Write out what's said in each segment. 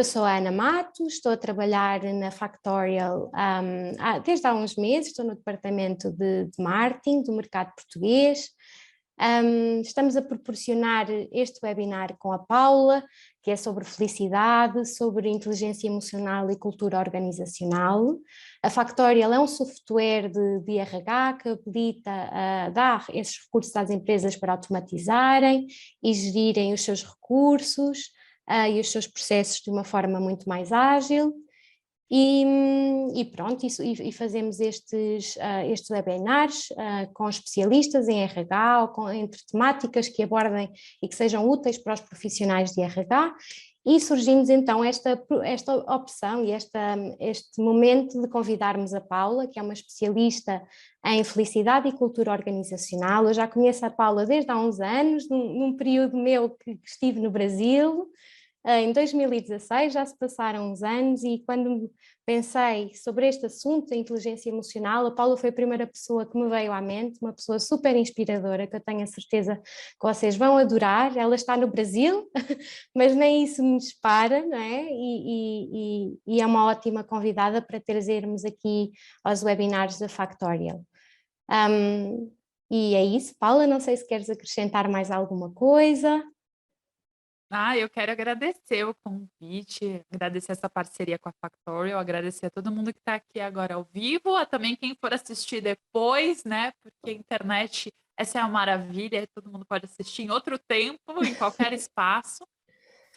Eu sou a Ana Matos, estou a trabalhar na Factorial desde há uns meses, estou no departamento de marketing do mercado português. Estamos a proporcionar este webinar com a Paula, que é sobre felicidade, sobre inteligência emocional e cultura organizacional. A Factorial é um software de RH que habilita a dar esses recursos às empresas para automatizarem e gerirem os seus recursos e os seus processos de uma forma muito mais ágil. E pronto, e fazemos estes webinars com especialistas em RH ou entre temáticas que abordem e que sejam úteis para os profissionais de RH, e surgiu-nos então esta opção e este momento de convidarmos a Paula, que é uma especialista em felicidade e cultura organizacional. Eu já conheço a Paula desde há uns anos, num período meu que estive no Brasil. Em 2016, já se passaram uns anos, e quando pensei sobre este assunto, a inteligência emocional, a Paula foi a primeira pessoa que me veio à mente, uma pessoa super inspiradora, que eu tenho a certeza que vocês vão adorar. Ela está no Brasil, mas nem isso me dispara, não é? E é uma ótima convidada para trazermos aqui aos webinars da Factorial. E é isso, Paula, não sei se queres acrescentar mais alguma coisa. Eu quero agradecer o convite, agradecer essa parceria com a Factorial, agradecer a todo mundo que está aqui agora ao vivo, a também quem for assistir depois, né? Porque a internet, essa é a maravilha, todo mundo pode assistir em outro tempo, em qualquer espaço.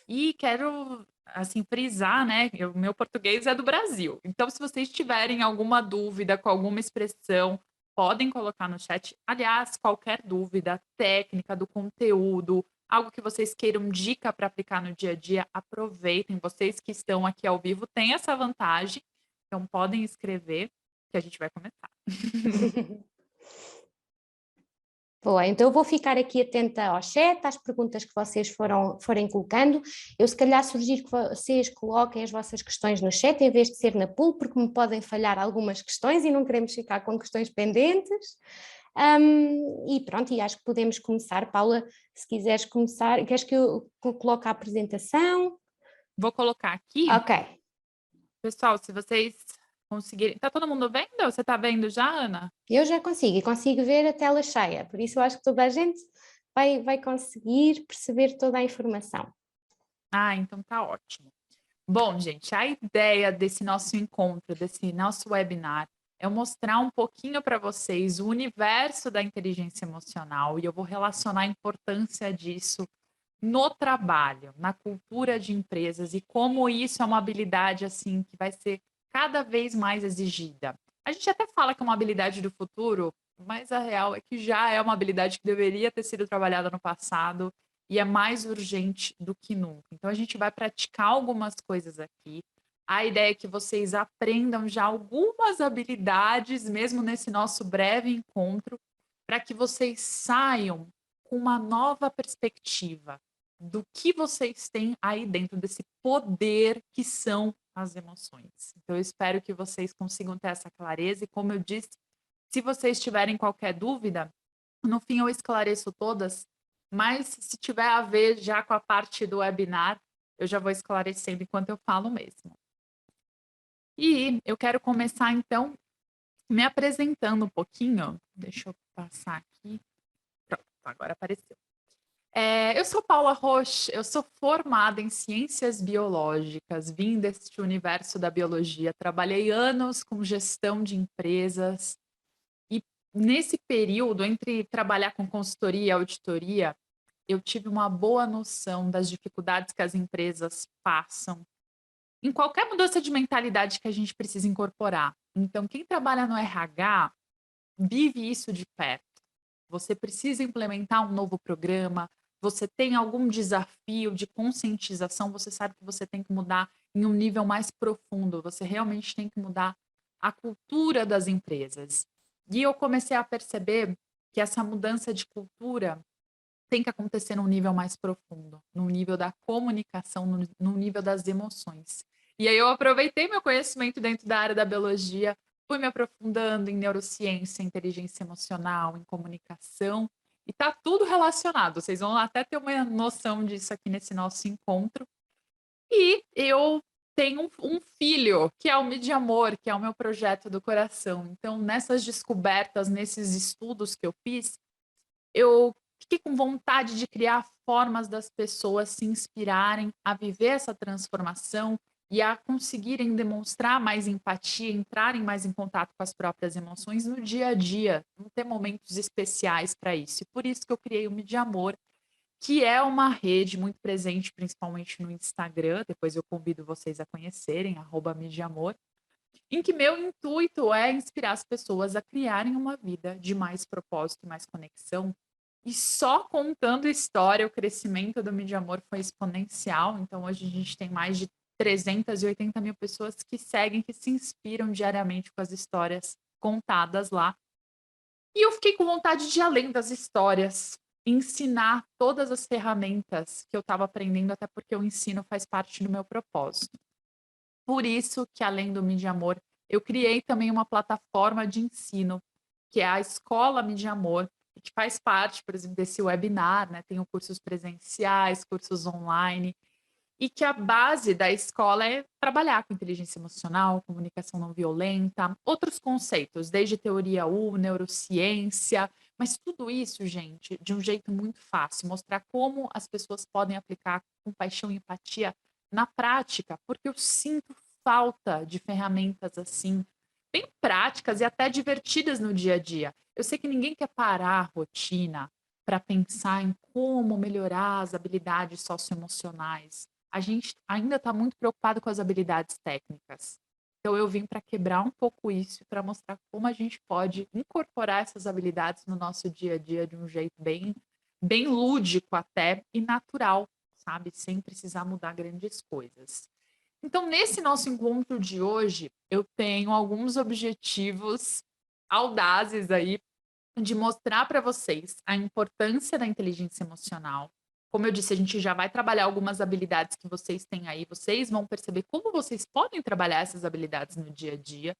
E quero, assim, frisar, né? O meu português é do Brasil. Então, se vocês tiverem alguma dúvida com alguma expressão, podem colocar no chat. Aliás, qualquer dúvida técnica do conteúdo, algo que vocês queiram dica para aplicar no dia a dia, aproveitem. Vocês que estão aqui ao vivo têm essa vantagem. Então, podem escrever que a gente vai começar. Boa, então eu vou ficar aqui atenta ao chat, às perguntas que vocês forem colocando. Eu se calhar sugiro que vocês coloquem as vossas questões no chat em vez de ser na pool, porque me podem falhar algumas questões e não queremos ficar com questões pendentes. E pronto, e acho que podemos começar. Paula, se quiseres começar, queres que eu coloque a apresentação? Vou colocar aqui. Ok. Pessoal, se vocês conseguirem... Tá todo mundo vendo? Você tá vendo já, Ana? Eu já consigo, e consigo ver a tela cheia, por isso eu acho que toda a gente vai conseguir perceber toda a informação. Então tá ótimo. Bom, gente, a ideia desse nosso encontro, desse nosso webinar, é mostrar um pouquinho para vocês o universo da inteligência emocional, e eu vou relacionar a importância disso no trabalho, na cultura de empresas, e como isso é uma habilidade assim que vai ser cada vez mais exigida. A gente até fala que é uma habilidade do futuro, mas a real é que já é uma habilidade que deveria ter sido trabalhada no passado e é mais urgente do que nunca. Então a gente vai praticar algumas coisas aqui. A ideia é que vocês aprendam já algumas habilidades, mesmo nesse nosso breve encontro, para que vocês saiam com uma nova perspectiva do que vocês têm aí dentro desse poder que são as emoções. Então eu espero que vocês consigam ter essa clareza e, como eu disse, se vocês tiverem qualquer dúvida, no fim eu esclareço todas, mas se tiver a ver já com a parte do webinar, eu já vou esclarecendo enquanto eu falo mesmo. E eu quero começar então me apresentando um pouquinho. Deixa eu passar aqui. Pronto, agora apareceu. Eu sou Paula Roche, eu sou formada em ciências biológicas, vim deste universo da biologia, trabalhei anos com gestão de empresas e nesse período, entre trabalhar com consultoria e auditoria, eu tive uma boa noção das dificuldades que as empresas passam em qualquer mudança de mentalidade que a gente precisa incorporar. Então, quem trabalha no RH vive isso de perto. Você precisa implementar um novo programa, você tem algum desafio de conscientização, você sabe que você tem que mudar em um nível mais profundo, você realmente tem que mudar a cultura das empresas. E eu comecei a perceber que essa mudança de cultura tem que acontecer num nível mais profundo, no nível da comunicação, no nível das emoções. E aí eu aproveitei meu conhecimento dentro da área da biologia, fui me aprofundando em neurociência, inteligência emocional, em comunicação, e tá tudo relacionado. Vocês vão até ter uma noção disso aqui nesse nosso encontro. E eu tenho um filho, que é o Mídia Amor, que é o meu projeto do coração. Então, nessas descobertas, nesses estudos que eu fiz, eu fiquei com vontade de criar formas das pessoas se inspirarem a viver essa transformação e a conseguirem demonstrar mais empatia, entrarem mais em contato com as próprias emoções no dia a dia, não ter momentos especiais para isso. E por isso que eu criei o Mídia Amor, que é uma rede muito presente, principalmente no Instagram. Depois eu convido vocês a conhecerem, @Mídia Amor, em que meu intuito é inspirar as pessoas a criarem uma vida de mais propósito e mais conexão. E só contando história, o crescimento do Mídia Amor foi exponencial. Então, hoje a gente tem mais de 380 mil pessoas que seguem, que se inspiram diariamente com as histórias contadas lá. E eu fiquei com vontade de ir além das histórias, ensinar todas as ferramentas que eu estava aprendendo, até porque o ensino faz parte do meu propósito. Por isso que, além do Mídia Amor, eu criei também uma plataforma de ensino, que é a Escola Mídia Amor, e que faz parte, por exemplo, desse webinar, né? Tenho cursos presenciais, cursos online, e que a base da escola é trabalhar com inteligência emocional, comunicação não violenta, outros conceitos, desde teoria U, neurociência, mas tudo isso, gente, de um jeito muito fácil, mostrar como as pessoas podem aplicar com paixão e empatia na prática, porque eu sinto falta de ferramentas assim, bem práticas e até divertidas no dia a dia. Eu sei que ninguém quer parar a rotina para pensar em como melhorar as habilidades socioemocionais. A gente ainda está muito preocupado com as habilidades técnicas. Então eu vim para quebrar um pouco isso, para mostrar como a gente pode incorporar essas habilidades no nosso dia a dia de um jeito bem lúdico até e natural, sabe? Sem precisar mudar grandes coisas. Então, nesse nosso encontro de hoje, eu tenho alguns objetivos audazes aí de mostrar para vocês a importância da inteligência emocional. Como eu disse, a gente já vai trabalhar algumas habilidades que vocês têm aí, vocês vão perceber como vocês podem trabalhar essas habilidades no dia a dia.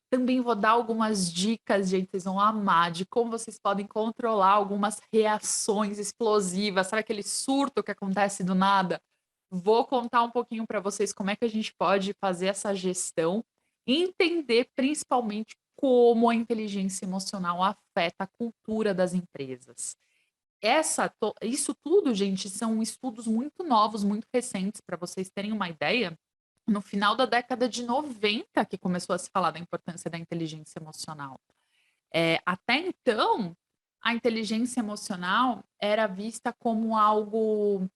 Também vou dar algumas dicas, gente, vocês vão amar, de como vocês podem controlar algumas reações explosivas, sabe aquele surto que acontece do nada? Vou contar um pouquinho para vocês como é que a gente pode fazer essa gestão e entender principalmente como a inteligência emocional afeta a cultura das empresas. Isso tudo, gente, são estudos muito novos, muito recentes, para vocês terem uma ideia. No final da década de 90 que começou a se falar da importância da inteligência emocional. Até então, a inteligência emocional era vista como algo,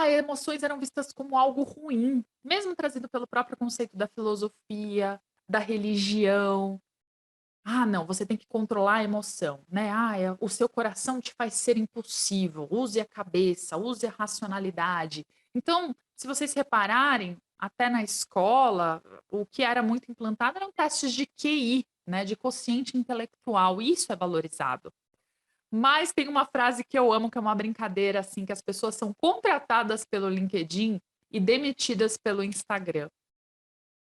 emoções eram vistas como algo ruim, mesmo trazido pelo próprio conceito da filosofia, da religião. Ah, não, você tem que controlar a emoção, né? O seu coração te faz ser impulsivo. Use a cabeça, use a racionalidade. Então, se vocês repararem, até na escola, o que era muito implantado eram testes de QI, né? De quociente intelectual. Isso é valorizado. Mas tem uma frase que eu amo, que é uma brincadeira, assim, que as pessoas são contratadas pelo LinkedIn e demitidas pelo Instagram.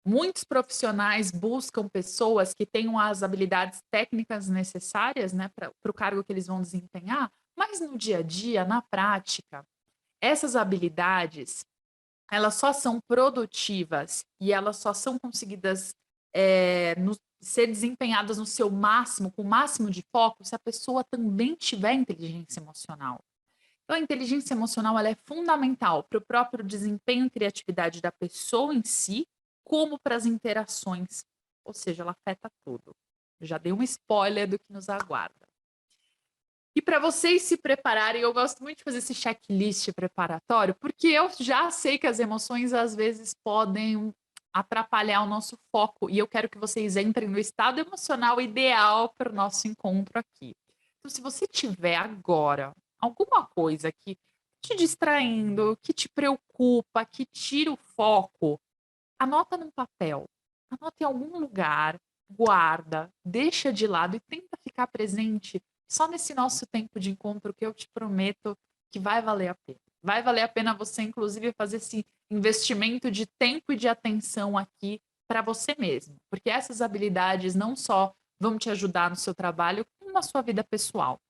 Muitos profissionais buscam pessoas que tenham as habilidades técnicas necessárias, né, para o cargo que eles vão desempenhar, mas no dia a dia, na prática, essas habilidades, elas só são produtivas e elas só são conseguidas ser desempenhadas no seu máximo, com o máximo de foco, se a pessoa também tiver inteligência emocional. Então, a inteligência emocional ela é fundamental para o próprio desempenho e criatividade da pessoa em si, como para as interações. Ou seja, ela afeta tudo. Já dei um spoiler do que nos aguarda. E para vocês se prepararem, eu gosto muito de fazer esse checklist preparatório, porque eu já sei que as emoções às vezes podem atrapalhar o nosso foco, e eu quero que vocês entrem no estado emocional ideal para o nosso encontro aqui. Então, se você tiver agora alguma coisa que te distraindo, que te preocupa, que tira o foco, anota num papel, anota em algum lugar, guarda, deixa de lado e tenta ficar presente só nesse nosso tempo de encontro, que eu te prometo que vai valer a pena. Vai valer a pena você, inclusive, fazer esse investimento de tempo e de atenção aqui para você mesmo, porque essas habilidades não só vão te ajudar no seu trabalho, como na sua vida pessoal.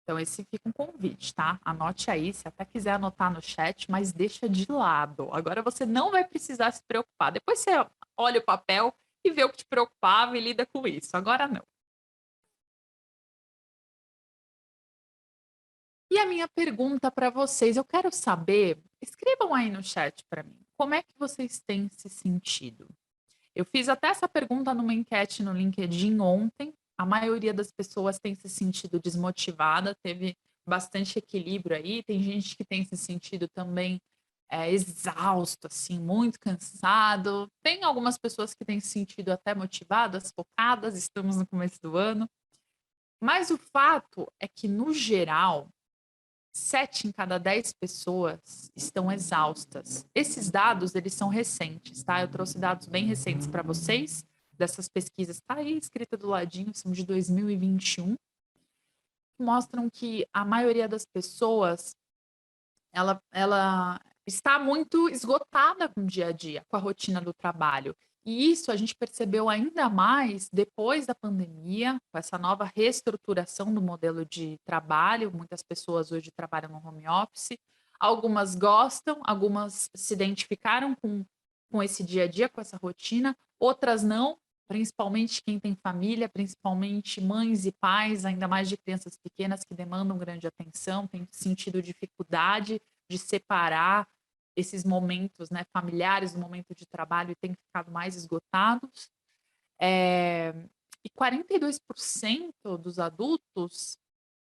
Então esse fica um convite, tá? Anote aí, se até quiser anotar no chat, mas deixa de lado. Agora você não vai precisar se preocupar. Depois você olha o papel e vê o que te preocupava e lida com isso. Agora não. E a minha pergunta para vocês, eu quero saber, escrevam aí no chat para mim, como é que vocês têm se sentido? Eu fiz até essa pergunta numa enquete no LinkedIn ontem. A maioria das pessoas tem se sentido desmotivada, teve bastante equilíbrio aí. Tem gente que tem se sentido também exausto, assim, muito cansado. Tem algumas pessoas que têm se sentido até motivadas, focadas. Estamos no começo do ano. Mas o fato é que, no geral, 7 em cada 10 pessoas estão exaustas. Esses dados, eles são recentes, tá? Eu trouxe dados bem recentes para vocês, dessas pesquisas, tá aí escrita do ladinho, são de 2021, que mostram que a maioria das pessoas, ela está muito esgotada com o dia a dia, com a rotina do trabalho. E isso a gente percebeu ainda mais depois da pandemia, com essa nova reestruturação do modelo de trabalho. Muitas pessoas hoje trabalham no home office. Algumas gostam, algumas se identificaram com esse dia a dia, com essa rotina, outras não, principalmente quem tem família, principalmente mães e pais, ainda mais de crianças pequenas que demandam grande atenção, têm sentido dificuldade de separar esses momentos, né, familiares do momento de trabalho e têm ficado mais esgotados. Eh, e 42% dos adultos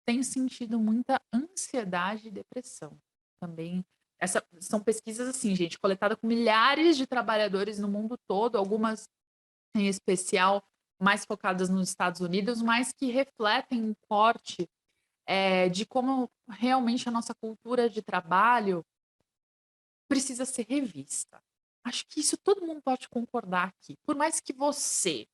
têm sentido muita ansiedade e depressão. Também essa são pesquisas, assim, gente, coletada com milhares de trabalhadores no mundo todo, algumas em especial mais focadas nos Estados Unidos, mas que refletem um corte, de como realmente a nossa cultura de trabalho precisa ser revista. Acho que isso todo mundo pode concordar aqui. Por mais que você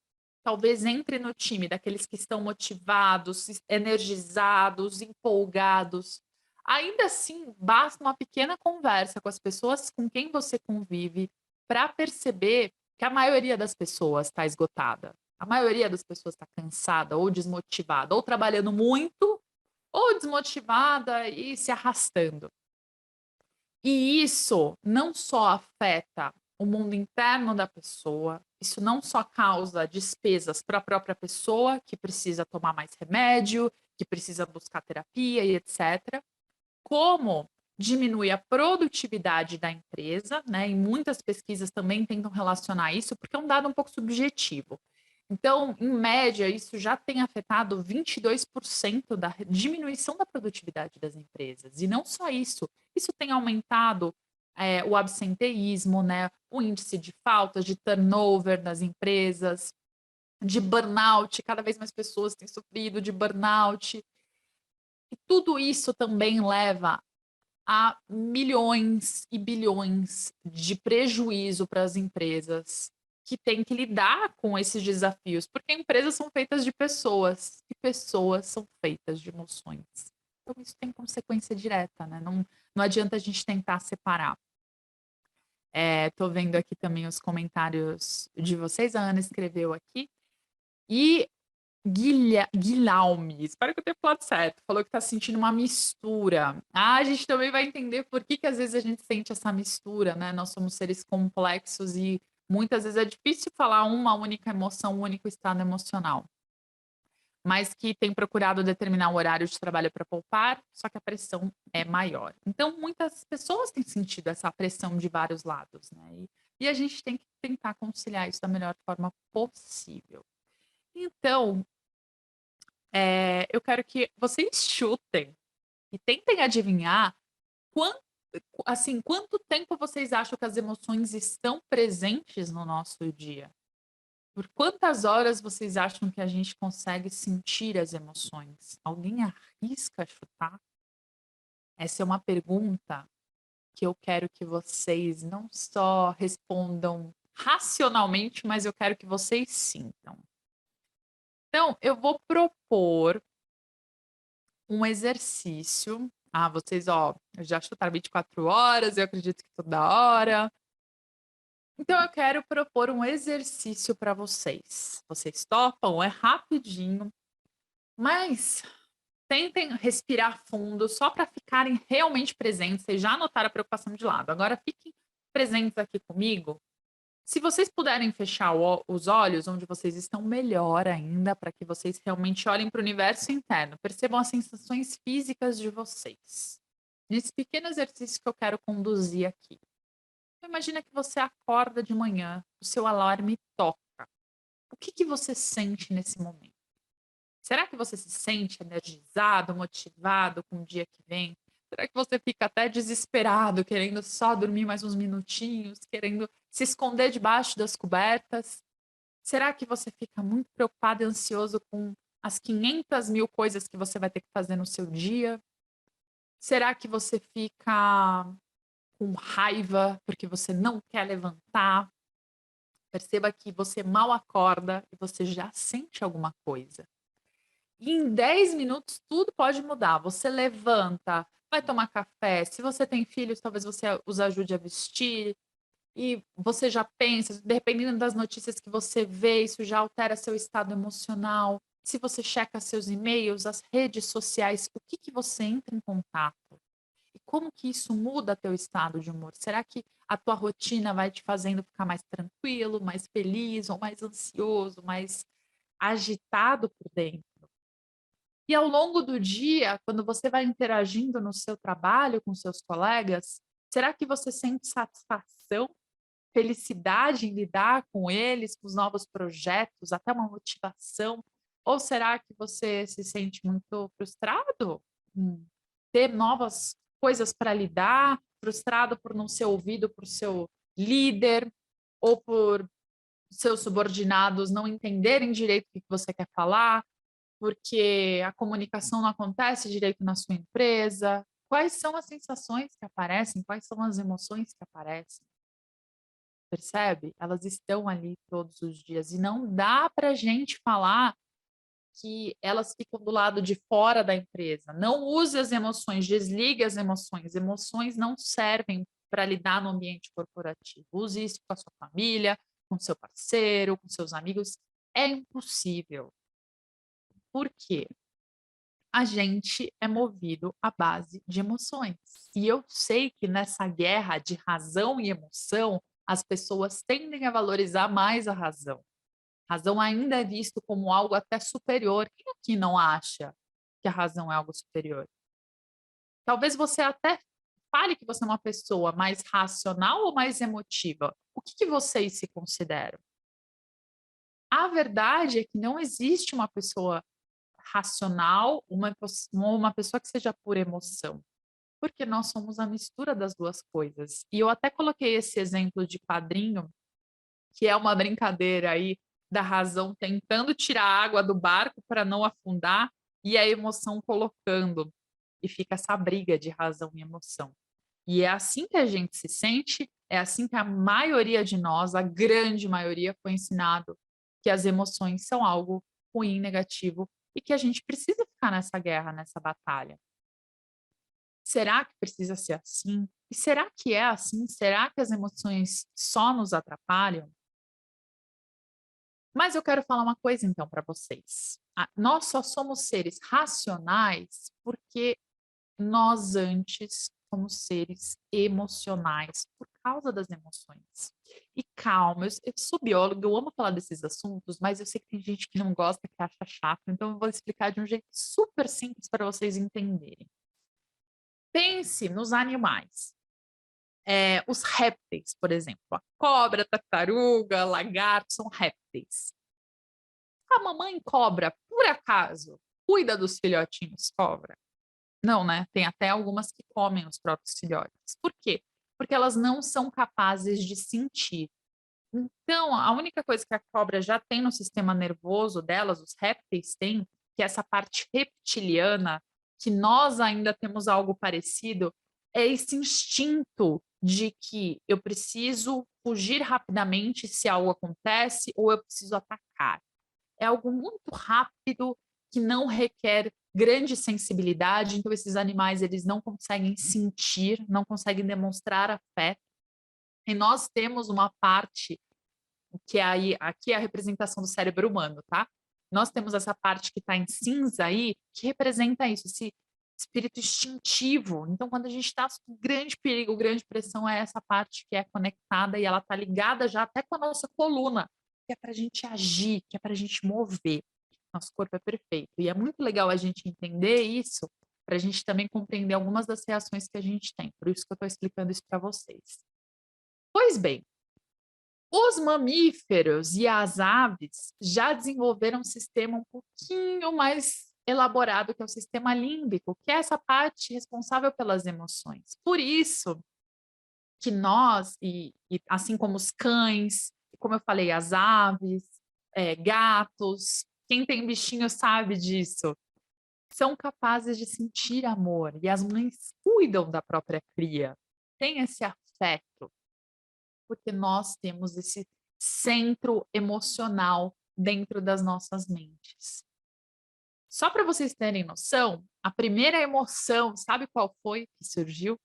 talvez entre no time daqueles que estão motivados, energizados, empolgados, ainda assim basta uma pequena conversa com as pessoas com quem você convive para perceber que a maioria das pessoas está esgotada. A maioria das pessoas está cansada ou desmotivada, ou trabalhando muito, ou desmotivada e se arrastando. E isso não só afeta o mundo interno da pessoa, isso não só causa despesas para a própria pessoa, que precisa tomar mais remédio, que precisa buscar terapia e etc., como diminui a produtividade da empresa, né? E muitas pesquisas também tentam relacionar isso, porque é um dado um pouco subjetivo. Então, em média, isso já tem afetado 22% da diminuição da produtividade das empresas. E não só isso, isso tem aumentado o absenteísmo, né? O índice de faltas, de turnover das empresas, de burnout, cada vez mais pessoas têm sofrido de burnout. E tudo isso também leva a milhões e bilhões de prejuízo para as empresas que têm que lidar com esses desafios, porque empresas são feitas de pessoas e pessoas são feitas de emoções. Então isso tem consequência direta, né? Não adianta a gente tentar separar. Tô vendo aqui também os comentários de vocês, a Ana escreveu aqui. E Guilherme, espero que eu tenha falado certo, falou que tá sentindo uma mistura. Ah, a gente também vai entender por que que às vezes a gente sente essa mistura, né? Nós somos seres complexos e muitas vezes é difícil falar uma única emoção, um único estado emocional. Mas que tem procurado determinar o horário de trabalho para poupar, só que a pressão é maior. Então, muitas pessoas têm sentido essa pressão de vários lados, né? E a gente tem que tentar conciliar isso da melhor forma possível. Então, eu quero que vocês chutem e tentem adivinhar quan assim, quanto tempo vocês acham que as emoções estão presentes no nosso dia? Por quantas horas vocês acham que a gente consegue sentir as emoções? Alguém arrisca chutar? Essa é uma pergunta que eu quero que vocês não só respondam racionalmente, mas eu quero que vocês sintam. Então, eu vou propor um exercício. Ah, vocês, ó, já chutaram 24 horas, eu acredito que toda hora. Então eu quero propor um exercício para vocês. Vocês topam? É rapidinho, mas tentem respirar fundo só para ficarem realmente presentes. Vocês já anotaram a preocupação de lado. Agora fiquem presentes aqui comigo. Se vocês puderem fechar os olhos onde vocês estão, melhor ainda, para que vocês realmente olhem para o universo interno. Percebam as sensações físicas de vocês. Nesse pequeno exercício que eu quero conduzir aqui. Então, imagina que você acorda de manhã, o seu alarme toca. O que você sente nesse momento? Será que você se sente energizado, motivado com o dia que vem? Será que você fica até desesperado, querendo só dormir mais uns minutinhos, querendo se esconder debaixo das cobertas? Será que você fica muito preocupado e ansioso com as 500.000 coisas que você vai ter que fazer no seu dia? Será que você fica com raiva porque você não quer levantar? Perceba que você mal acorda e você já sente alguma coisa. E em 10 minutos tudo pode mudar. Você levanta, vai tomar café. Se você tem filhos, talvez você os ajude a vestir. E você já pensa, dependendo das notícias que você vê, isso já altera seu estado emocional. Se você checa seus e-mails, as redes sociais, o que você entra em contato? E como que isso muda teu estado de humor? Será que a tua rotina vai te fazendo ficar mais tranquilo, mais feliz, ou mais ansioso, mais agitado por dentro? E ao longo do dia, quando você vai interagindo no seu trabalho com seus colegas, será que você sente satisfação, felicidade em lidar com eles, com os novos projetos, até uma motivação? Ou será que você se sente muito frustrado em ter novas coisas para lidar, frustrado por não ser ouvido por seu líder ou por seus subordinados não entenderem direito o que você quer falar? Porque a comunicação não acontece direito na sua empresa? Quais são as sensações que aparecem? Quais são as emoções que aparecem? Percebe? Elas estão ali todos os dias e não dá para a gente falar que elas ficam do lado de fora da empresa. Não use as emoções, desligue as emoções. Emoções não servem para lidar no ambiente corporativo. Use isso com a sua família, com seu parceiro, com seus amigos. É impossível. Por quê? A gente é movido à base de emoções. E eu sei que nessa guerra de razão e emoção, as pessoas tendem a valorizar mais a razão. A razão ainda é visto como algo até superior. Quem aqui não acha que a razão é algo superior? Talvez você até fale que você é uma pessoa mais racional ou mais emotiva. O que vocês se consideram? A verdade é que não existe uma pessoa racional, uma pessoa que seja por emoção, porque nós somos a mistura das duas coisas. E eu até coloquei esse exemplo de quadrinho, que é uma brincadeira aí da razão tentando tirar a água do barco para não afundar e a emoção colocando. E fica essa briga de razão e emoção. E é assim que a gente se sente, é assim que a maioria de nós, a grande maioria, foi ensinado que as emoções são algo ruim, negativo, e que a gente precisa ficar nessa guerra, nessa batalha. Será que precisa ser assim? E será que é assim? Será que as emoções só nos atrapalham? Mas eu quero falar uma coisa então para vocês. Nós só somos seres racionais porque nós antes somos seres emocionais por causa das emoções. E calma, eu sou bióloga, eu amo falar desses assuntos, mas eu sei que tem gente que não gosta, que acha chato, então eu vou explicar de um jeito super simples para vocês entenderem. Pense nos animais. Os répteis, por exemplo, a cobra, tartaruga, lagarto, são répteis. A mamãe cobra, por acaso, cuida dos filhotinhos cobra? Não, né? Tem até algumas que comem os próprios filhotes. Por quê? Porque elas não são capazes de sentir. Então, a única coisa que a cobra já tem no sistema nervoso delas, os répteis têm, que é essa parte reptiliana, que nós ainda temos algo parecido, é esse instinto de que eu preciso fugir rapidamente se algo acontece ou eu preciso atacar. É algo muito rápido que não requer grande sensibilidade, então esses animais eles não conseguem sentir, não conseguem demonstrar afeto. E nós temos uma parte que é aí, aqui é a representação do cérebro humano, tá? Nós temos essa parte que está em cinza aí, que representa isso, esse espírito instintivo. Então, quando a gente está sob grande perigo, grande pressão, é essa parte que é conectada e ela está ligada já até com a nossa coluna, que é para a gente agir, que é para a gente mover. Nosso corpo é perfeito. E é muito legal a gente entender isso, para a gente também compreender algumas das reações que a gente tem. Por isso que eu estou explicando isso para vocês. Pois bem, os mamíferos e as aves já desenvolveram um sistema um pouquinho mais elaborado, que é o sistema límbico, que é essa parte responsável pelas emoções. Por isso que nós, e assim como os cães, como eu falei, as aves, gatos, quem tem bichinho sabe disso, são capazes de sentir amor. E as mães cuidam da própria cria, têm esse afeto, porque nós temos esse centro emocional dentro das nossas mentes. Só para vocês terem noção, a primeira emoção, sabe qual foi que surgiu?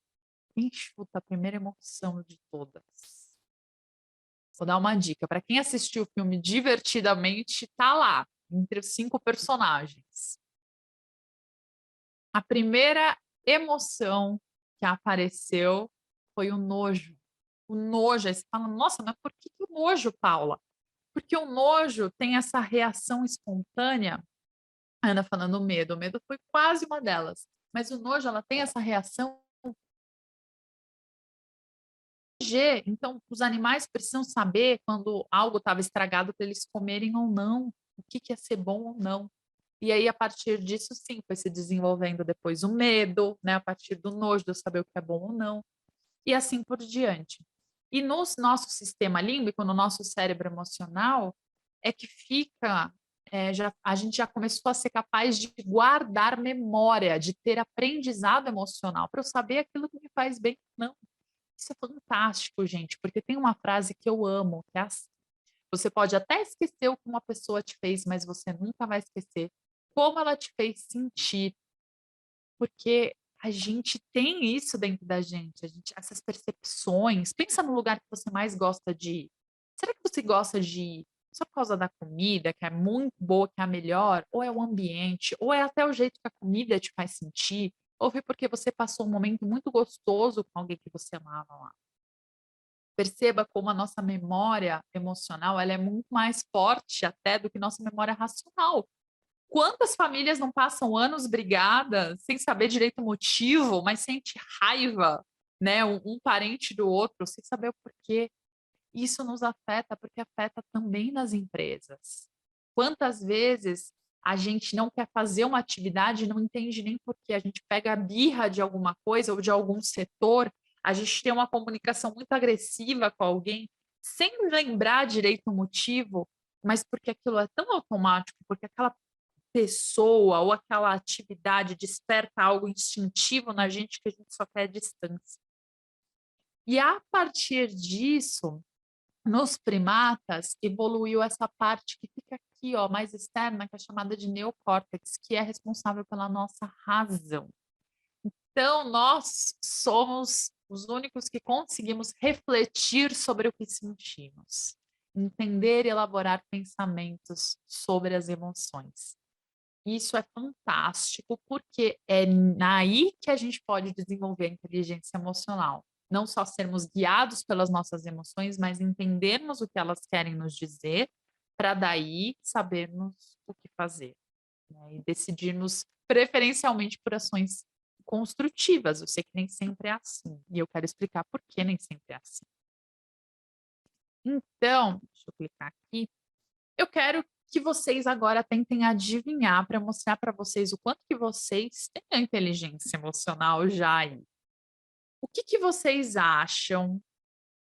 Quem chuta a primeira emoção de todas? Vou dar uma dica. Para quem assistiu o filme Divertidamente, tá lá, entre os 5 personagens. A primeira emoção que apareceu foi o nojo. O nojo. Aí você fala, nossa, mas por que o nojo, Paula? Porque o nojo tem essa reação espontânea. A Ana falando o medo foi quase uma delas. Mas o nojo, ela tem essa reação G. Então, os animais precisam saber quando algo estava estragado para eles comerem ou não, o que ia ser bom ou não. E aí, a partir disso, sim, foi se desenvolvendo depois o medo, né? A partir do nojo, de eu saber o que é bom ou não, e assim por diante. E no nosso sistema límbico, no nosso cérebro emocional, é que fica, a gente já começou a ser capaz de guardar memória, de ter aprendizado emocional, para eu saber aquilo que me faz bem ou não. Isso é fantástico, gente, porque tem uma frase que eu amo, que é assim: você pode até esquecer o que uma pessoa te fez, mas você nunca vai esquecer como ela te fez sentir, porque a gente tem isso dentro da gente, essas percepções. Pensa no lugar que você mais gosta de ir. Será que você gosta de ir só por causa da comida, que é muito boa, que é a melhor, ou é o ambiente, ou é até o jeito que a comida te faz sentir, ou foi porque você passou um momento muito gostoso com alguém que você amava lá? Perceba como a nossa memória emocional, ela é muito mais forte até do que nossa memória racional. Quantas famílias não passam anos brigadas, sem saber direito o motivo, mas sente raiva, né, um parente do outro, sem saber o porquê? Isso nos afeta, porque afeta também nas empresas. Quantas vezes a gente não quer fazer uma atividade e não entende nem por quê? A gente pega a birra de alguma coisa ou de algum setor, a gente tem uma comunicação muito agressiva com alguém, sem lembrar direito o motivo, mas porque aquilo é tão automático, porque aquela pessoa ou aquela atividade desperta algo instintivo na gente que a gente só quer distância. E a partir disso, nos primatas, evoluiu essa parte que fica aqui, ó, mais externa, que é chamada de neocórtex, que é responsável pela nossa razão. Então, nós somos os únicos que conseguimos refletir sobre o que sentimos, entender e elaborar pensamentos sobre as emoções. Isso é fantástico, porque é aí que a gente pode desenvolver a inteligência emocional. Não só sermos guiados pelas nossas emoções, mas entendermos o que elas querem nos dizer, para daí sabermos o que fazer, né? E decidirmos preferencialmente por ações construtivas. Eu sei que nem sempre é assim, e eu quero explicar por que nem sempre é assim. Então, deixa eu clicar aqui. Eu quero que vocês agora tentem adivinhar para mostrar para vocês o quanto que vocês têm a inteligência emocional já aí. O que vocês acham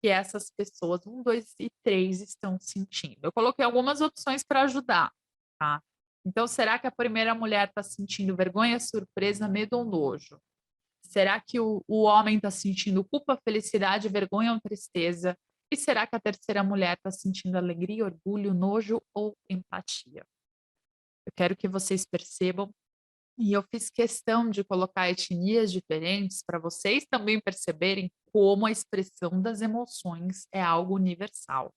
que essas pessoas, 1, 2 e 3, estão sentindo? Eu coloquei algumas opções para ajudar, tá? Então, será que a primeira mulher está sentindo vergonha, surpresa, medo ou nojo? Será que o homem está sentindo culpa, felicidade, vergonha ou tristeza? E será que a terceira mulher está sentindo alegria, orgulho, nojo ou empatia? Eu quero que vocês percebam, e eu fiz questão de colocar etnias diferentes para vocês também perceberem como a expressão das emoções é algo universal.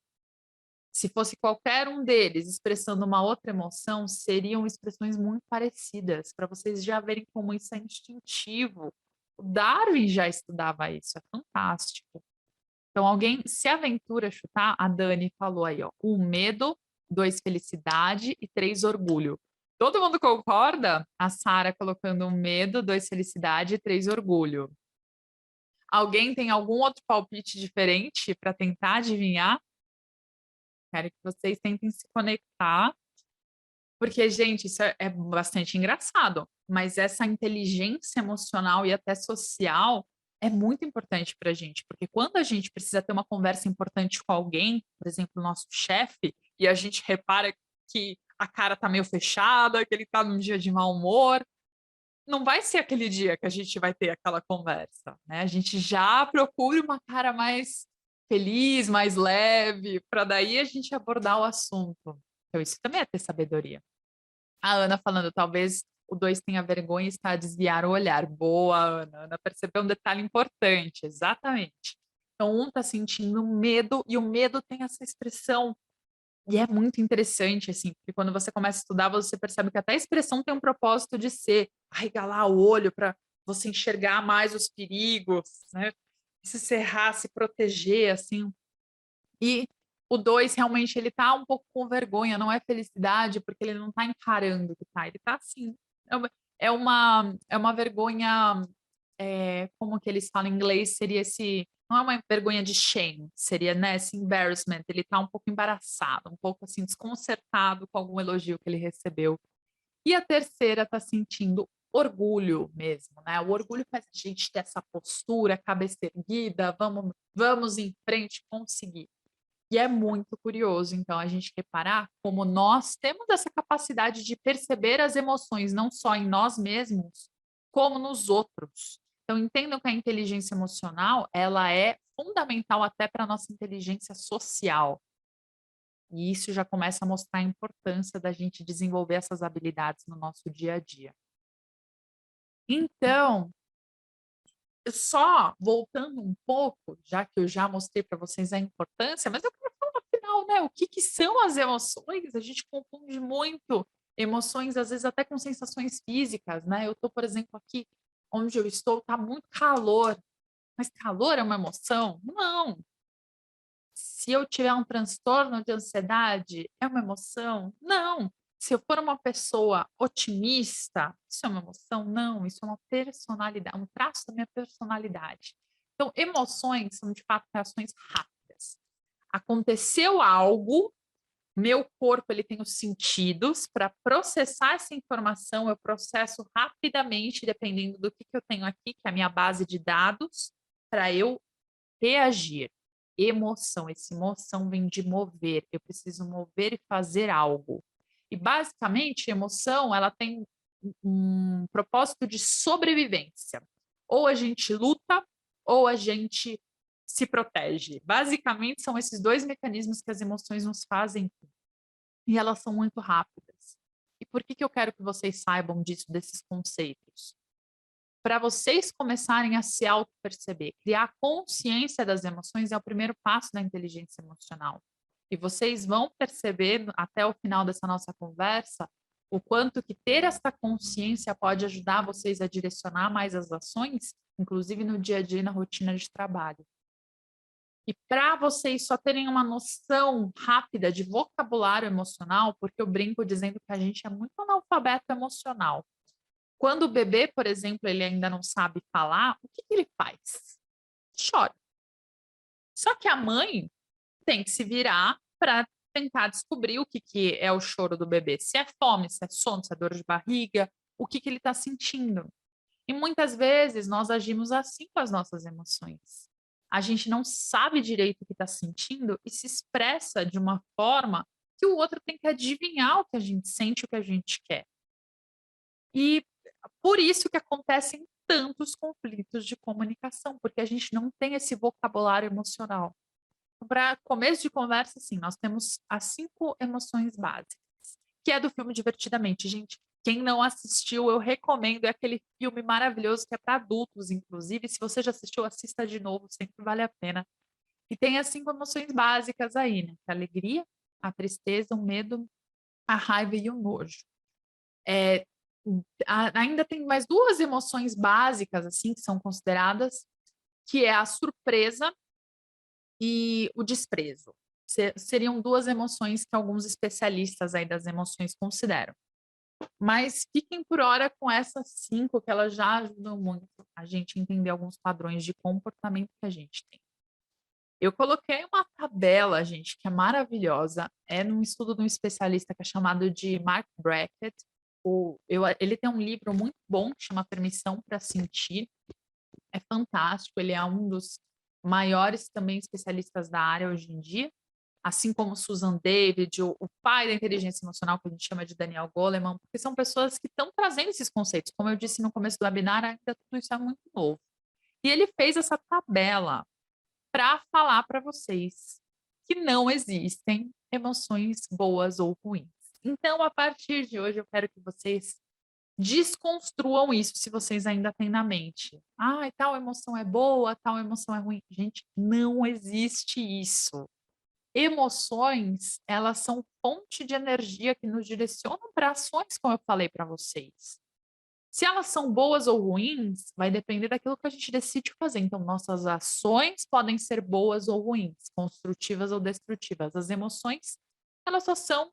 Se fosse qualquer um deles expressando uma outra emoção, seriam expressões muito parecidas, para vocês já verem como isso é instintivo. O Darwin já estudava isso, é fantástico. Então, alguém se aventura a chutar, a Dani falou aí, ó, 1, medo, 2, felicidade e 3, orgulho. Todo mundo concorda? A Sara colocando 1, medo, 2, felicidade e 3, orgulho. Alguém tem algum outro palpite diferente para tentar adivinhar? Quero que vocês tentem se conectar, porque, gente, isso é bastante engraçado, mas essa inteligência emocional e até social é muito importante para a gente, porque quando a gente precisa ter uma conversa importante com alguém, por exemplo, o nosso chefe, e a gente repara que a cara tá meio fechada, que ele tá num dia de mau humor, não vai ser aquele dia que a gente vai ter aquela conversa, né? A gente já procura uma cara mais feliz, mais leve, para daí a gente abordar o assunto. Então, isso também é ter sabedoria. A Ana falando, talvez o 2 tenha vergonha e está a desviar o olhar. Boa, Ana. Ana percebeu um detalhe importante, exatamente. Então, um está sentindo medo, e o medo tem essa expressão. E é muito interessante, assim, porque quando você começa a estudar, você percebe que até a expressão tem um propósito de ser arregalar o olho para você enxergar mais os perigos, né? Se cerrar, se proteger, assim. E o 2 realmente ele tá um pouco com vergonha, não é felicidade, porque ele não tá encarando o que tá, ele tá assim. É uma vergonha, como que eles falam em inglês, seria esse. Não é uma vergonha de shame, seria, né, esse embarrassment. Ele tá um pouco embaraçado, um pouco assim, desconcertado com algum elogio que ele recebeu. E a terceira tá sentindo orgulho mesmo, né? O orgulho faz a gente ter essa postura, cabeça erguida, vamos em frente, conseguir. E é muito curioso, então, a gente reparar como nós temos essa capacidade de perceber as emoções, não só em nós mesmos, como nos outros. Então, entendam que a inteligência emocional, ela é fundamental até para a nossa inteligência social. E isso já começa a mostrar a importância da gente desenvolver essas habilidades no nosso dia a dia. Então, só voltando um pouco, já que eu já mostrei para vocês a importância, mas eu quero falar afinal, né? O que, que são as emoções? A gente confunde muito emoções, às vezes até com sensações físicas, né? Eu estou, por exemplo, aqui onde eu estou, está muito calor. Mas calor é uma emoção? Não. Se eu tiver um transtorno de ansiedade, é uma emoção? Não. Se eu for uma pessoa otimista, isso é uma emoção? Não, isso é uma personalidade, um traço da minha personalidade. Então, emoções são de fato reações rápidas. Aconteceu algo, meu corpo ele tem os sentidos para processar essa informação, eu processo rapidamente, dependendo do que eu tenho aqui, que é a minha base de dados, para eu reagir. Emoção, essa emoção vem de mover, eu preciso mover e fazer algo. E basicamente, a emoção, ela tem um propósito de sobrevivência. Ou a gente luta, ou a gente se protege. Basicamente, são esses dois mecanismos que as emoções nos fazem, e elas são muito rápidas. E por que eu quero que vocês saibam disso, desses conceitos? Para vocês começarem a se auto-perceber, criar consciência das emoções é o primeiro passo da inteligência emocional. E vocês vão perceber até o final dessa nossa conversa o quanto que ter essa consciência pode ajudar vocês a direcionar mais as ações, inclusive no dia a dia e na rotina de trabalho. E para vocês só terem uma noção rápida de vocabulário emocional, porque eu brinco dizendo que a gente é muito analfabeto emocional. Quando o bebê, por exemplo, ele ainda não sabe falar, o que ele faz? Chora. Só que a mãe tem que se virar para tentar descobrir o que é o choro do bebê. Se é fome, se é sono, se é dor de barriga, o que ele está sentindo. E muitas vezes nós agimos assim com as nossas emoções. A gente não sabe direito o que está sentindo e se expressa de uma forma que o outro tem que adivinhar o que a gente sente, o que a gente quer. E por isso que acontecem tantos conflitos de comunicação, porque a gente não tem esse vocabulário emocional. Para começo de conversa, sim, nós temos as 5 emoções básicas, que é do filme Divertidamente. Gente, quem não assistiu, eu recomendo, é aquele filme maravilhoso que é para adultos, inclusive. Se você já assistiu, assista de novo, sempre vale a pena. E tem as 5 emoções básicas aí, né? Que é alegria, a tristeza, o medo, a raiva e o nojo. É, ainda tem mais duas emoções básicas, assim, que são consideradas, que é a surpresa e o desprezo. Seriam duas emoções que alguns especialistas aí das emoções consideram. Mas fiquem por hora com essas 5, que elas já ajudam muito a gente a entender alguns padrões de comportamento que a gente tem. Eu coloquei uma tabela, gente, que é maravilhosa. É num estudo de um especialista que é chamado de Mark Brackett. Ele tem um livro muito bom que chama Permissão para Sentir. É fantástico, ele é um dos maiores também especialistas da área hoje em dia, assim como Susan David, o pai da inteligência emocional, que a gente chama de Daniel Goleman, porque são pessoas que estão trazendo esses conceitos. Como eu disse no começo do webinar, ainda tudo isso é muito novo. E ele fez essa tabela para falar para vocês que não existem emoções boas ou ruins. Então, a partir de hoje, eu quero que vocês desconstruam isso se vocês ainda têm na mente. Ah, tal emoção é boa, tal emoção é ruim. Gente, não existe isso. Emoções, elas são fonte de energia que nos direcionam para ações, como eu falei para vocês. Se elas são boas ou ruins, vai depender daquilo que a gente decide fazer. Então, nossas ações podem ser boas ou ruins, construtivas ou destrutivas. As emoções, elas só são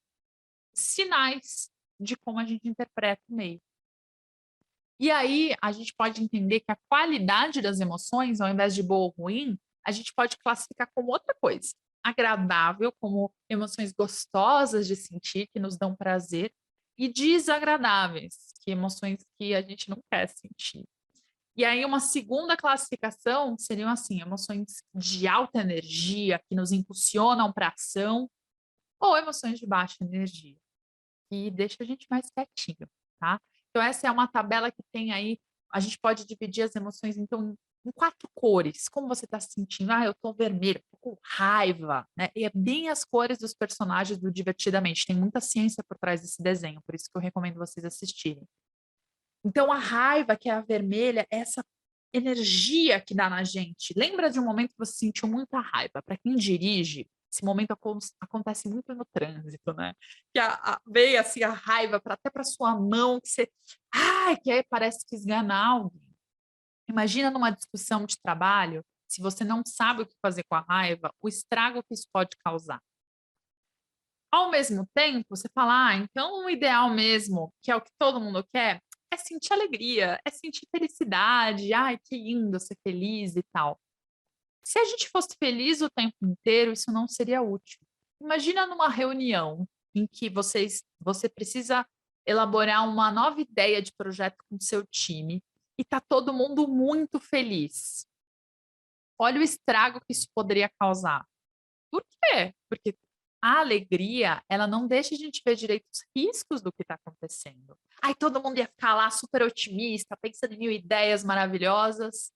sinais de como a gente interpreta o meio. E aí, a gente pode entender que a qualidade das emoções, ao invés de boa ou ruim, a gente pode classificar como outra coisa. Agradável, como emoções gostosas de sentir, que nos dão prazer, e desagradáveis, que emoções que a gente não quer sentir. E aí, uma segunda classificação seriam assim: emoções de alta energia, que nos impulsionam para ação, ou emoções de baixa energia, que deixa a gente mais quietinho, tá? Então, essa é uma tabela que tem aí. A gente pode dividir as emoções, então, em 4 cores. Como você está se sentindo? Ah, eu estou vermelho, tô com raiva, né? E é bem as cores dos personagens do Divertidamente. Tem muita ciência por trás desse desenho, por isso que eu recomendo vocês assistirem. Então, a raiva, que é a vermelha, é essa energia que dá na gente. Lembra de um momento que você sentiu muita raiva? Para quem dirige, esse momento acontece muito no trânsito, né? Que veio assim a raiva até para sua mão, que você, ai, que aí parece que esganar alguém. Imagina numa discussão de trabalho, se você não sabe o que fazer com a raiva, o estrago que isso pode causar. Ao mesmo tempo, você fala, então o ideal mesmo, que é o que todo mundo quer, é sentir alegria, é sentir felicidade, ai, que lindo ser feliz e tal. Se a gente fosse feliz o tempo inteiro, isso não seria útil. Imagina numa reunião em que você precisa elaborar uma nova ideia de projeto com o seu time e está todo mundo muito feliz. Olha o estrago que isso poderia causar. Por quê? Porque a alegria, ela não deixa a gente ver direito os riscos do que está acontecendo. Aí todo mundo ia ficar lá super otimista, pensando em mil ideias maravilhosas.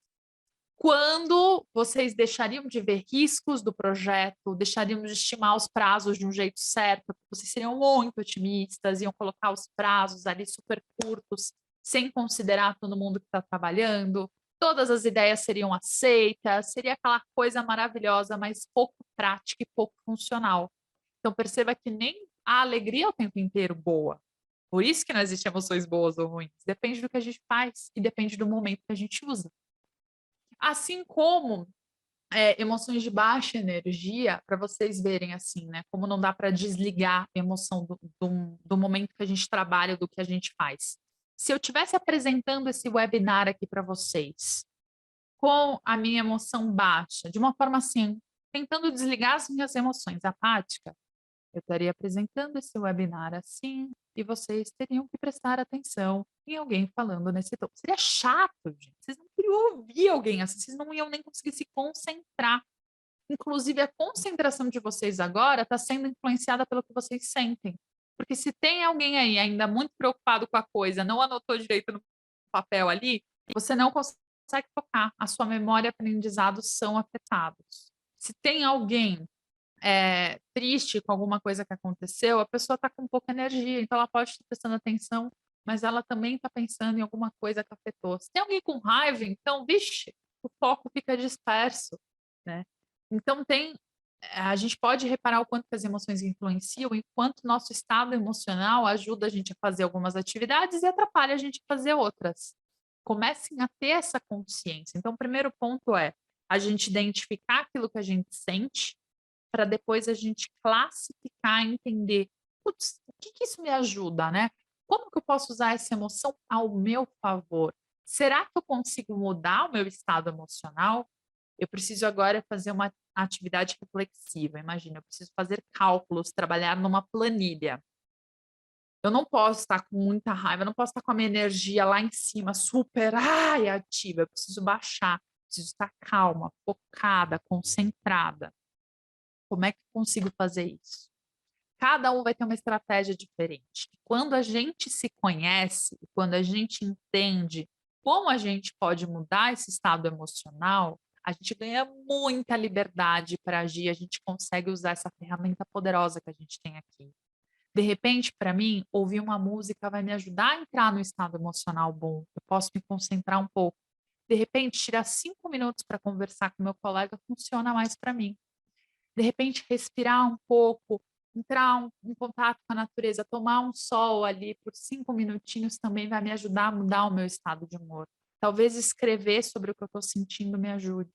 Quando vocês deixariam de ver riscos do projeto, deixariam de estimar os prazos de um jeito certo, vocês seriam muito otimistas, iam colocar os prazos ali super curtos, sem considerar todo mundo que está trabalhando, todas as ideias seriam aceitas, seria aquela coisa maravilhosa, mas pouco prática e pouco funcional. Então perceba que nem a alegria é o tempo inteiro boa. Por isso que não existem emoções boas ou ruins. Depende do que a gente faz e depende do momento que a gente usa. Assim como emoções de baixa energia, para vocês verem assim, né? Como não dá para desligar a emoção do momento que a gente trabalha, do que a gente faz. Se eu estivesse apresentando esse webinar aqui para vocês, com a minha emoção baixa, de uma forma assim, tentando desligar as minhas emoções apáticas, eu estaria apresentando esse webinar assim, e vocês teriam que prestar atenção em alguém falando nesse tom. Seria chato, gente. Vocês não queriam ouvir alguém assim, vocês não iam nem conseguir se concentrar. Inclusive, a concentração de vocês agora está sendo influenciada pelo que vocês sentem. Porque se tem alguém aí ainda muito preocupado com a coisa, não anotou direito no papel ali, você não consegue focar. A sua memória e aprendizado são afetados. Se tem alguém triste com alguma coisa que aconteceu, a pessoa está com pouca energia, então ela pode estar prestando atenção, mas ela também está pensando em alguma coisa que afetou. Se tem alguém com raiva, então, vixe, o foco fica disperso, né? Então tem a gente pode reparar o quanto que as emoções influenciam e quanto o nosso estado emocional ajuda a gente a fazer algumas atividades e atrapalha a gente a fazer outras. Comecem a ter essa consciência. Então, o primeiro ponto é a gente identificar aquilo que a gente sente, para depois a gente classificar, entender, putz, o que que isso me ajuda, né? Como que eu posso usar essa emoção ao meu favor? Será que eu consigo mudar o meu estado emocional? Eu preciso agora fazer uma atividade reflexiva. Imagina, eu preciso fazer cálculos, trabalhar numa planilha. Eu não posso estar com muita raiva, eu não posso estar com a minha energia lá em cima, super, ai, ativa. Eu preciso baixar, preciso estar calma, focada, concentrada. Como é que eu consigo fazer isso? Cada um vai ter uma estratégia diferente. Quando a gente se conhece, quando a gente entende como a gente pode mudar esse estado emocional, a gente ganha muita liberdade para agir, a gente consegue usar essa ferramenta poderosa que a gente tem aqui. De repente, para mim, ouvir uma música vai me ajudar a entrar no estado emocional bom. Eu posso me concentrar um pouco. De repente, tirar 5 minutos para conversar com meu colega funciona mais para mim. De repente, respirar um pouco, entrar em contato com a natureza, tomar um sol ali por 5 minutinhos também vai me ajudar a mudar o meu estado de humor. Talvez escrever sobre o que eu estou sentindo me ajude.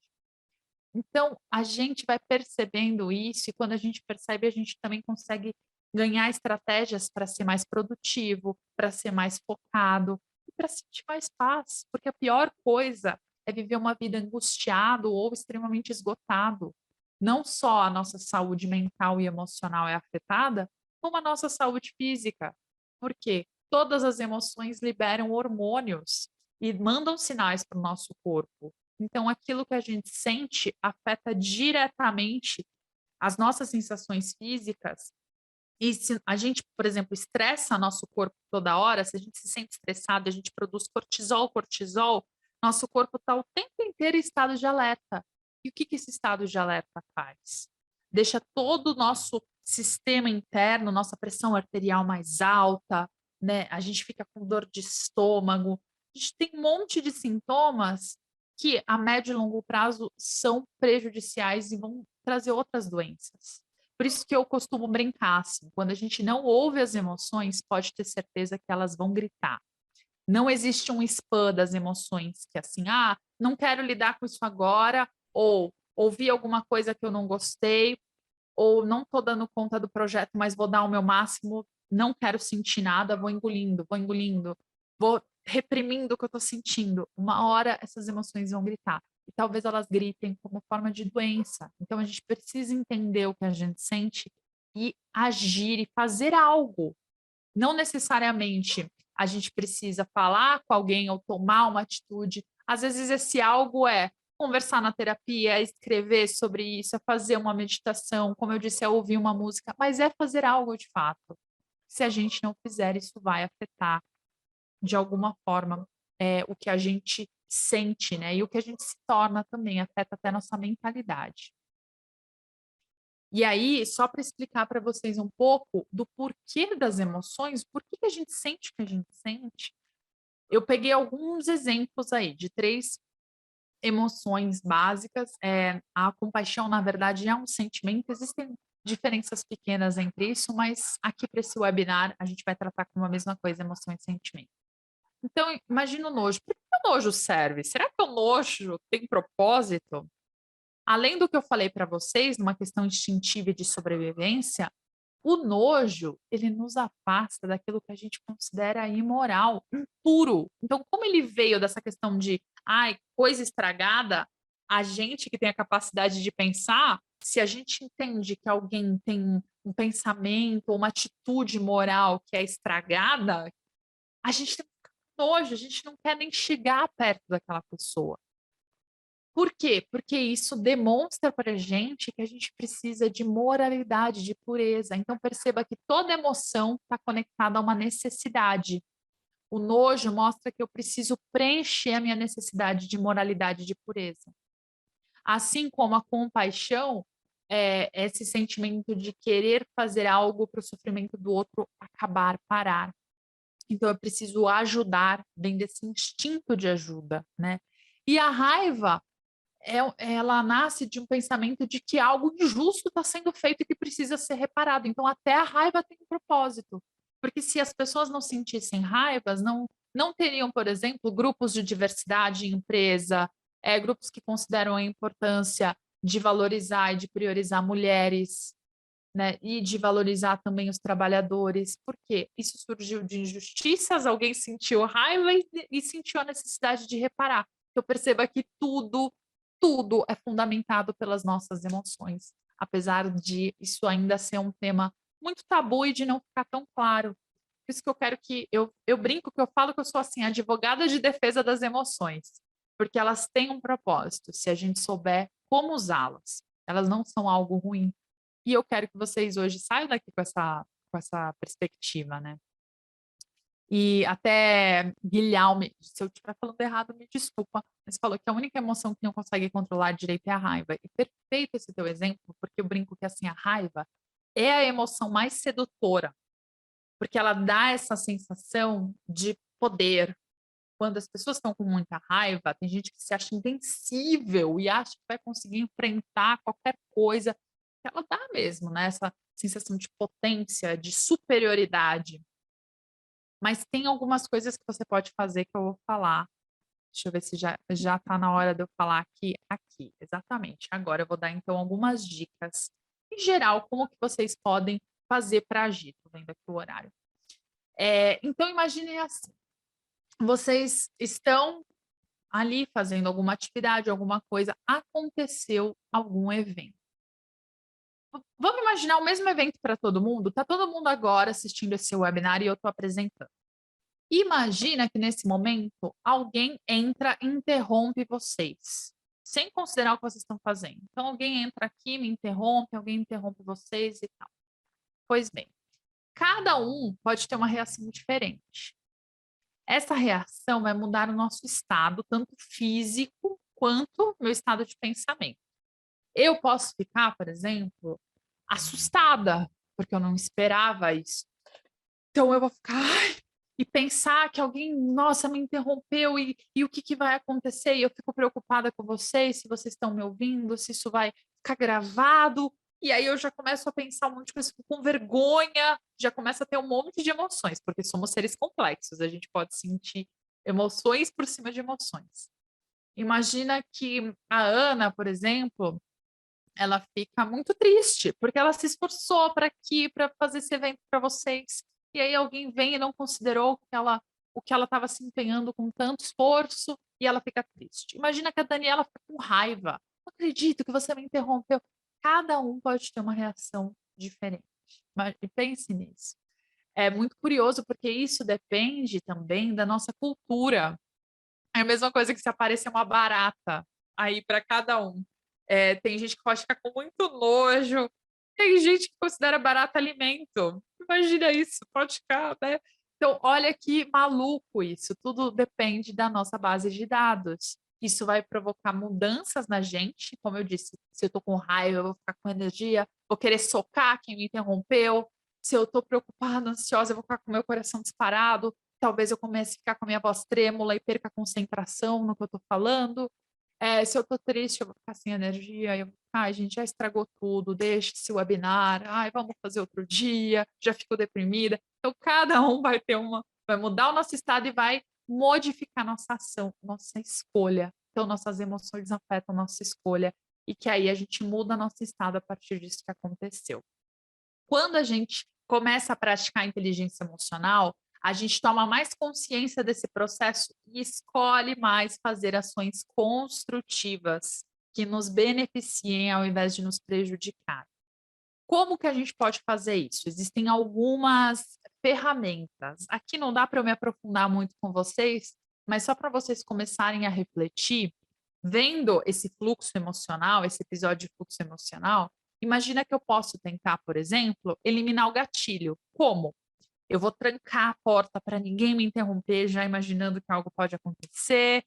Então, a gente vai percebendo isso e quando a gente percebe, a gente também consegue ganhar estratégias para ser mais produtivo, para ser mais focado e para sentir mais paz, porque a pior coisa é viver uma vida angustiado ou extremamente esgotado. Não só a nossa saúde mental e emocional é afetada, como a nossa saúde física. Por quê? Todas as emoções liberam hormônios e mandam sinais para o nosso corpo. Então, aquilo que a gente sente afeta diretamente as nossas sensações físicas. E se a gente, por exemplo, estressa nosso corpo toda hora, se a gente se sente estressado, a gente produz cortisol, nosso corpo está o tempo inteiro em estado de alerta. E o que que esse estado de alerta faz? Deixa todo o nosso sistema interno, nossa pressão arterial mais alta, né? A gente fica com dor de estômago, a gente tem um monte de sintomas que a médio e longo prazo são prejudiciais e vão trazer outras doenças. Por isso que eu costumo brincar assim, quando a gente não ouve as emoções, pode ter certeza que elas vão gritar. Não existe um spam das emoções que assim, não quero lidar com isso agora, ou ouvi alguma coisa que eu não gostei, ou não estou dando conta do projeto, mas vou dar o meu máximo, não quero sentir nada, vou engolindo, vou reprimindo o que eu estou sentindo. Uma hora essas emoções vão gritar. E talvez elas gritem como forma de doença. Então a gente precisa entender o que a gente sente e agir e fazer algo. Não necessariamente a gente precisa falar com alguém ou tomar uma atitude. Às vezes esse algo é conversar na terapia, é escrever sobre isso, é fazer uma meditação, como eu disse, é ouvir uma música, mas é fazer algo de fato. Se a gente não fizer, isso vai afetar de alguma forma o que a gente sente, né? E o que a gente se torna também, afeta até nossa mentalidade. E aí, só para explicar para vocês um pouco do porquê das emoções, por que que a gente sente o que a gente sente, eu peguei alguns exemplos aí de 3 emoções básicas. A compaixão, na verdade, é um sentimento, existem diferenças pequenas entre isso, mas aqui para esse webinar a gente vai tratar como a mesma coisa, emoção e sentimento. Então, imagina o nojo. Por que o nojo serve? Será que o nojo tem propósito? Além do que eu falei para vocês, numa questão instintiva e de sobrevivência, o nojo, ele nos afasta daquilo que a gente considera imoral, impuro. Então, como ele veio dessa questão de, ai, coisa estragada, a gente que tem a capacidade de pensar, se a gente entende que alguém tem um pensamento ou uma atitude moral que é estragada, a gente tem nojo, a gente não quer nem chegar perto daquela pessoa. Por quê? Porque isso demonstra para a gente que a gente precisa de moralidade, de pureza. Então, perceba que toda emoção está conectada a uma necessidade. O nojo mostra que eu preciso preencher a minha necessidade de moralidade, de pureza. Assim como a compaixão é esse sentimento de querer fazer algo para o sofrimento do outro acabar, parar. Então, eu preciso ajudar, vem desse instinto de ajuda, né? E a raiva ela nasce de um pensamento de que algo injusto está sendo feito e que precisa ser reparado. Então, até a raiva tem um propósito. Porque se as pessoas não sentissem raivas, não teriam, por exemplo, grupos de diversidade em empresa, grupos que consideram a importância de valorizar e de priorizar mulheres, né, e de valorizar também os trabalhadores. Por quê? Isso surgiu de injustiças, alguém sentiu raiva e sentiu a necessidade de reparar. Eu perceba que tudo é fundamentado pelas nossas emoções, apesar de isso ainda ser um tema muito tabu e de não ficar tão claro. Por isso que eu quero que eu brinco que eu falo que eu sou assim, advogada de defesa das emoções, porque elas têm um propósito, se a gente souber como usá-las. Elas não são algo ruim. E eu quero que vocês hoje saiam daqui com essa perspectiva, né? E até Guilherme, se eu estiver falando errado, me desculpa, mas falou que a única emoção que não consegue controlar direito é a raiva. E perfeito esse teu exemplo, porque eu brinco que assim, a raiva é a emoção mais sedutora, porque ela dá essa sensação de poder. Quando as pessoas estão com muita raiva, tem gente que se acha invencível e acha que vai conseguir enfrentar qualquer coisa. Ela dá mesmo, né? Essa sensação de potência, de superioridade. Mas tem algumas coisas que você pode fazer que eu vou falar. Deixa eu ver se já está na hora de eu falar aqui, exatamente. Agora eu vou dar então algumas dicas. Em geral, como que vocês podem fazer para agir? Estou vendo aqui o horário. Então imaginem assim, vocês estão ali fazendo alguma atividade, alguma coisa, aconteceu algum evento. Vamos imaginar o mesmo evento para todo mundo? Está todo mundo agora assistindo esse webinar e eu estou apresentando. Imagina que nesse momento alguém entra e interrompe vocês, sem considerar o que vocês estão fazendo. Então alguém entra aqui, me interrompe, alguém interrompe vocês e tal. Pois bem, cada um pode ter uma reação diferente. Essa reação vai mudar o nosso estado, tanto físico quanto meu estado de pensamento. Eu posso ficar, por exemplo, assustada, porque eu não esperava isso. Então eu vou ficar e pensar que alguém, nossa, me interrompeu e o que vai acontecer? E eu fico preocupada com vocês, se vocês estão me ouvindo, se isso vai ficar gravado. E aí eu já começo a pensar um monte de coisa, fico com vergonha, já começa a ter um monte de emoções, porque somos seres complexos, a gente pode sentir emoções por cima de emoções. Imagina que a Ana, por exemplo, ela fica muito triste, porque ela se esforçou para fazer esse evento para vocês. E aí alguém vem e não considerou o que ela estava se empenhando com tanto esforço, e ela fica triste. Imagina que a Daniela fica com raiva. Não acredito que você me interrompeu. Cada um pode ter uma reação diferente. Mas pense nisso. É muito curioso, porque isso depende também da nossa cultura. É a mesma coisa que se aparecer uma barata aí para cada um. Tem gente que pode ficar com muito nojo, tem gente que considera barata alimento. Imagina isso, pode ficar, né? Então, olha que maluco isso. Tudo depende da nossa base de dados. Isso vai provocar mudanças na gente. Como eu disse, se eu estou com raiva, eu vou ficar com energia, vou querer socar quem me interrompeu. Se eu estou preocupada, ansiosa, eu vou ficar com meu coração disparado. Talvez eu comece a ficar com a minha voz trêmula e perca a concentração no que eu estou falando. Se eu estou triste, eu vou ficar sem energia. Ai, gente, já estragou tudo, deixa esse webinar. Ai, vamos fazer outro dia. Já fico deprimida. Então, cada um vai mudar o nosso estado e vai modificar nossa ação, nossa escolha. Então, nossas emoções afetam nossa escolha e que aí a gente muda nosso estado a partir disso que aconteceu. Quando a gente começa a praticar inteligência emocional, a gente toma mais consciência desse processo e escolhe mais fazer ações construtivas que nos beneficiem ao invés de nos prejudicar. Como que a gente pode fazer isso? Existem algumas ferramentas. Aqui não dá para eu me aprofundar muito com vocês, mas só para vocês começarem a refletir, vendo esse fluxo emocional, esse episódio de fluxo emocional, imagina que eu posso tentar, por exemplo, eliminar o gatilho. Como? Eu vou trancar a porta para ninguém me interromper, já imaginando que algo pode acontecer,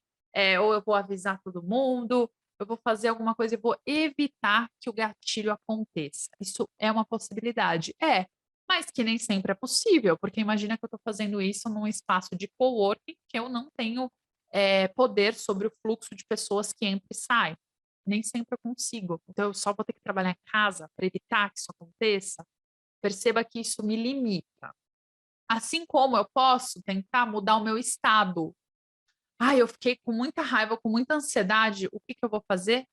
ou eu vou avisar todo mundo, eu vou fazer alguma coisa e vou evitar que o gatilho aconteça. Isso é uma possibilidade? Mas que nem sempre é possível, porque imagina que eu estou fazendo isso num espaço de coworking que eu não tenho poder sobre o fluxo de pessoas que entra e sai. nem sempre eu consigo. Então, eu só vou ter que trabalhar em casa para evitar que isso aconteça. Perceba que isso me limita. Assim como eu posso tentar mudar o meu estado. Eu fiquei com muita raiva, com muita ansiedade. O que que eu vou fazer?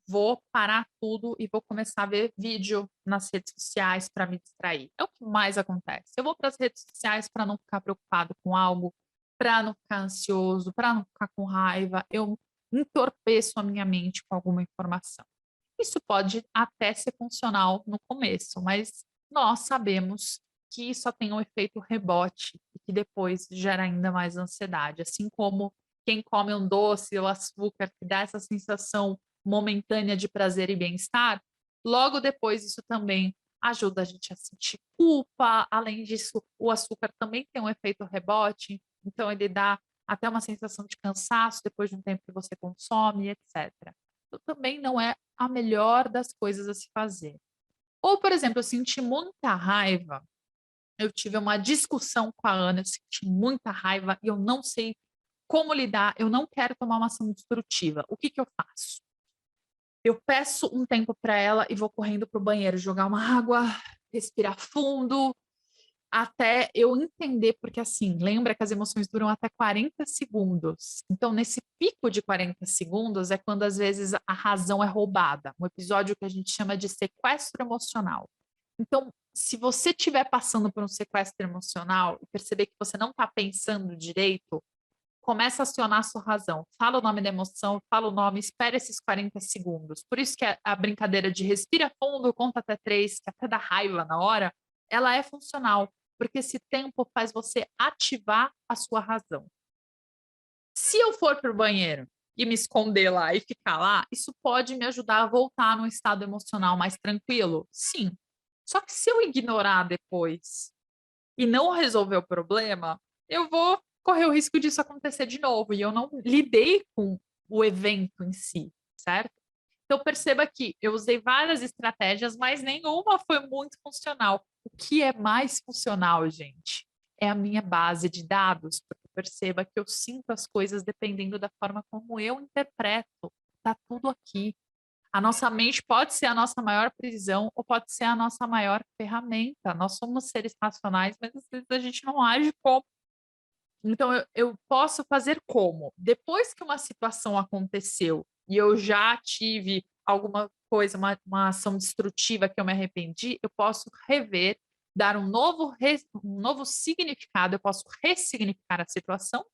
Vou parar tudo e vou começar a ver vídeo nas redes sociais para me distrair. É o que mais acontece. Eu vou para as redes sociais para não ficar preocupado com algo, para não ficar ansioso, para não ficar com raiva. Eu entorpeço a minha mente com alguma informação. Isso pode até ser funcional no começo, mas nós sabemos que só tem um efeito rebote e que depois gera ainda mais ansiedade, assim como quem come um doce ou açúcar que dá essa sensação momentânea de prazer e bem-estar, logo depois isso também ajuda a gente a sentir culpa. Além disso, o açúcar também tem um efeito rebote, então ele dá até uma sensação de cansaço depois de um tempo que você consome, etc. Então, também não é a melhor das coisas a se fazer. Ou, por exemplo, eu senti muita raiva, eu tive uma discussão com a Ana, eu senti muita raiva e eu não sei como lidar, eu não quero tomar uma ação destrutiva. O que que eu faço? Eu peço um tempo para ela e vou correndo para o banheiro, jogar uma água, respirar fundo, até eu entender, porque assim, lembra que as emoções duram até 40 segundos. Então, nesse pico de 40 segundos é quando às vezes a razão é roubada. Um episódio que a gente chama de sequestro emocional. Então, se você estiver passando por um sequestro emocional e perceber que você não está pensando direito, começa a acionar a sua razão. Fala o nome da emoção, fala o nome, espera esses 40 segundos. Por isso que a brincadeira de respira fundo, conta até 3, que até dá raiva na hora, ela é funcional, porque esse tempo faz você ativar a sua razão. Se eu for para o banheiro e me esconder lá e ficar lá, isso pode me ajudar a voltar num estado emocional mais tranquilo? Sim. Só que se eu ignorar depois e não resolver o problema, eu vou correr o risco disso acontecer de novo e eu não lidei com o evento em si, certo? Então perceba que eu usei várias estratégias, mas nenhuma foi muito funcional. O que é mais funcional, gente, é a minha base de dados, porque perceba que eu sinto as coisas dependendo da forma como eu interpreto. Tá tudo aqui. A nossa mente pode ser a nossa maior prisão ou pode ser a nossa maior ferramenta. Nós somos seres racionais, mas às vezes a gente não age como. Então, eu posso fazer como? Depois que uma situação aconteceu e eu já tive alguma coisa, uma ação destrutiva que eu me arrependi, eu posso rever, dar um novo significado, eu posso ressignificar a situação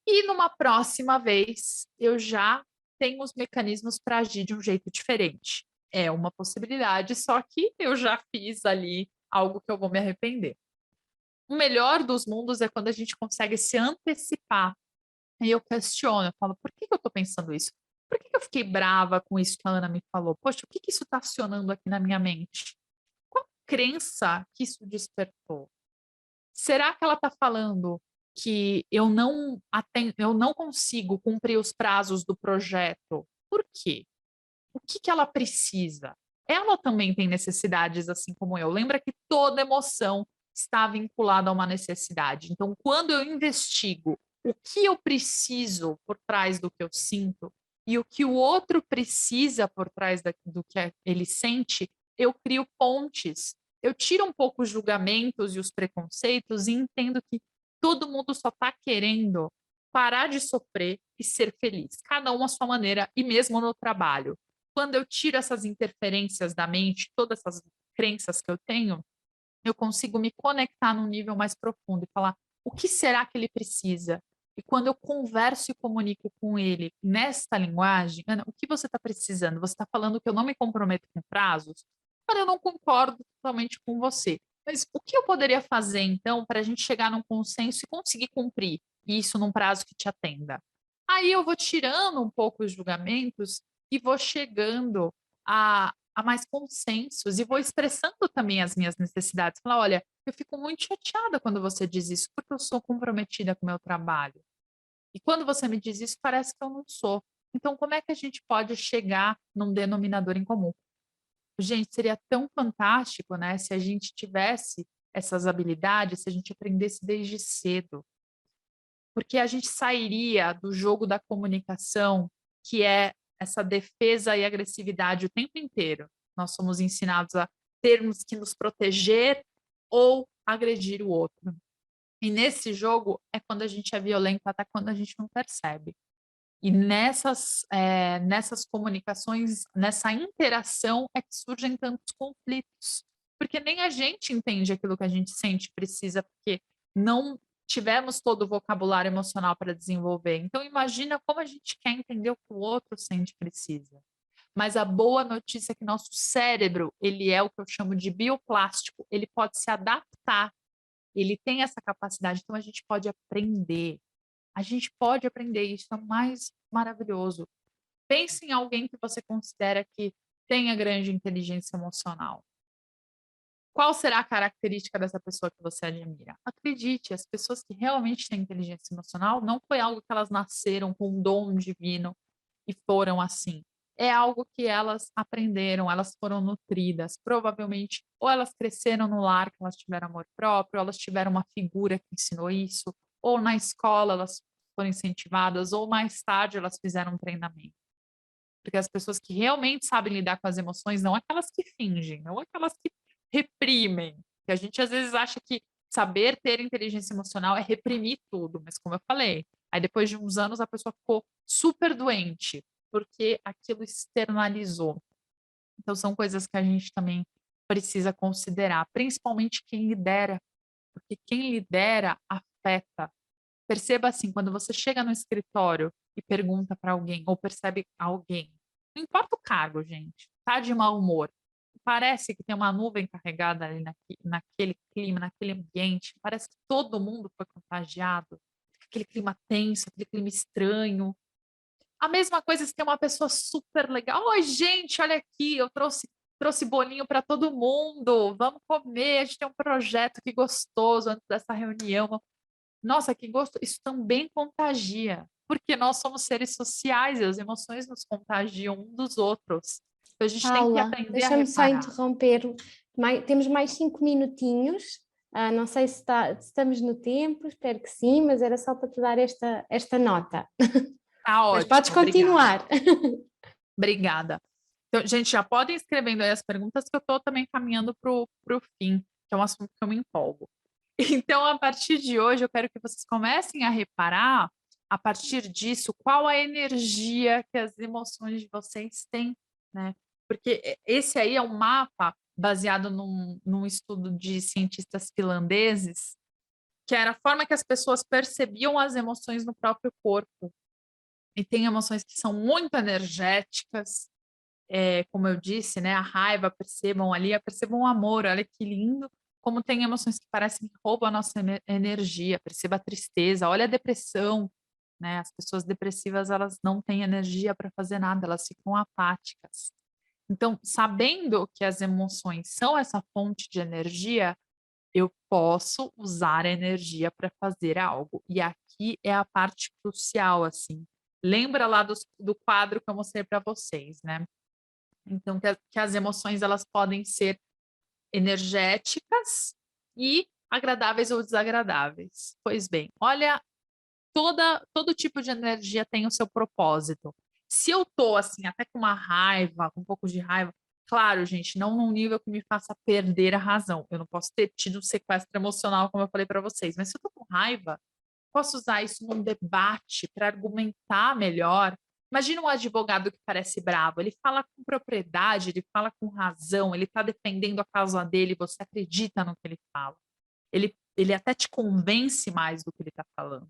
e numa próxima vez eu já tenho os mecanismos para agir de um jeito diferente. É uma possibilidade, só que eu já fiz ali algo que eu vou me arrepender. O melhor dos mundos é quando a gente consegue se antecipar. E eu questiono, eu falo, por que que eu estou pensando isso? Por que que eu fiquei brava com isso que a Ana me falou? Poxa, o que que isso está acionando aqui na minha mente? Qual crença que isso despertou? Será que ela está falando que eu não consigo cumprir os prazos do projeto? Por quê? O que que ela precisa? Ela também tem necessidades assim como eu. Lembra que toda emoção está vinculada a uma necessidade. Então, quando eu investigo o que eu preciso por trás do que eu sinto e o que o outro precisa por trás do que ele sente, eu crio pontes. Eu tiro um pouco os julgamentos e os preconceitos e entendo que todo mundo só está querendo parar de sofrer e ser feliz, cada um à sua maneira, e mesmo no trabalho. Quando eu tiro essas interferências da mente, todas essas crenças que eu tenho, eu consigo me conectar num nível mais profundo e falar: o que será que ele precisa? E quando eu converso e comunico com ele nesta linguagem, Ana, o que você está precisando? Você está falando que eu não me comprometo com prazos? Cara, eu não concordo totalmente com você. Mas o que eu poderia fazer, então, para a gente chegar num consenso e conseguir cumprir isso num prazo que te atenda? Aí eu vou tirando um pouco os julgamentos e vou chegando a mais consensos e vou expressando também as minhas necessidades. Falar, olha, eu fico muito chateada quando você diz isso, porque eu sou comprometida com o meu trabalho. E quando você me diz isso, parece que eu não sou. Então, como é que a gente pode chegar num denominador em comum? Gente, seria tão fantástico, né, se a gente tivesse essas habilidades, se a gente aprendesse desde cedo. Porque a gente sairia do jogo da comunicação, que é essa defesa e agressividade o tempo inteiro. Nós somos ensinados a termos que nos proteger ou agredir o outro. E nesse jogo é quando a gente é violento, até quando a gente não percebe. E nessas comunicações, nessa interação é que surgem tantos conflitos. Porque nem a gente entende aquilo que a gente sente e precisa, porque não tivemos todo o vocabulário emocional para desenvolver. Então imagina como a gente quer entender o que o outro sente e precisa. Mas a boa notícia é que nosso cérebro, ele é o que eu chamo de bioplástico, ele pode se adaptar, ele tem essa capacidade, então a gente pode aprender. A gente pode aprender, isso é o mais maravilhoso. Pense em alguém que você considera que tenha grande inteligência emocional. Qual será a característica dessa pessoa que você admira? Acredite, as pessoas que realmente têm inteligência emocional não foi algo que elas nasceram com um dom divino e foram assim. É algo que elas aprenderam, elas foram nutridas. Provavelmente, ou elas cresceram no lar que elas tiveram amor próprio, ou elas tiveram uma figura que ensinou isso, ou na escola elas foram incentivadas, ou mais tarde elas fizeram um treinamento. Porque as pessoas que realmente sabem lidar com as emoções, não aquelas que fingem, não aquelas que reprimem. Que a gente às vezes acha que saber ter inteligência emocional é reprimir tudo, mas como eu falei, aí depois de uns anos a pessoa ficou super doente, porque aquilo externalizou. Então são coisas que a gente também precisa considerar, principalmente quem lidera, porque quem lidera afeta. Perceba assim, quando você chega no escritório e pergunta para alguém, ou percebe alguém, não importa o cargo, gente, tá de mau humor, parece que tem uma nuvem carregada ali naquele clima, naquele ambiente, parece que todo mundo foi contagiado, aquele clima tenso, aquele clima estranho. A mesma coisa se tem uma pessoa super legal, oi gente, olha aqui, eu trouxe bolinho para todo mundo, vamos comer, a gente tem um projeto, que gostoso antes dessa reunião. Nossa, que gosto! Isso também contagia, porque nós somos seres sociais e as emoções nos contagiam um dos outros. Então a gente tem que Paula, aprender a deixa-me só reparar. interromper. Temos mais 5 minutinhos. Não sei se estamos no tempo, espero que sim, mas era só para te dar esta nota. Tá Mas podes ótimo, obrigada. continuar. Obrigada. Então, gente, já podem ir escrevendo aí as perguntas que eu estou também caminhando para o fim, que é um assunto que eu me empolgo. Então, a partir de hoje, eu quero que vocês comecem a reparar, a partir disso, qual a energia que as emoções de vocês têm, né? Porque esse aí é um mapa baseado num estudo de cientistas finlandeses, que era a forma que as pessoas percebiam as emoções no próprio corpo. E tem emoções que são muito energéticas, como eu disse, né, a raiva, percebam ali, percebam o amor, olha que lindo, como tem emoções que parecem que roubam a nossa energia, perceba a tristeza, olha a depressão, né, as pessoas depressivas, elas não têm energia para fazer nada, elas ficam apáticas. Então, sabendo que as emoções são essa fonte de energia, eu posso usar a energia para fazer algo. E aqui é a parte crucial, assim. Lembra lá do quadro que eu mostrei para vocês, né? Então, que as emoções elas podem ser energéticas e agradáveis ou desagradáveis. Pois bem, olha, todo tipo de energia tem o seu propósito. Se eu tô assim, até com uma raiva, com um pouco de raiva, claro, gente, não num nível que me faça perder a razão. Eu não posso ter tido um sequestro emocional, como eu falei para vocês, mas se eu tô com raiva, posso usar isso num debate para argumentar melhor. Imagina um advogado que parece bravo, ele fala com propriedade, ele fala com razão, ele está defendendo a causa dele, você acredita no que ele fala. Ele até te convence mais do que ele está falando.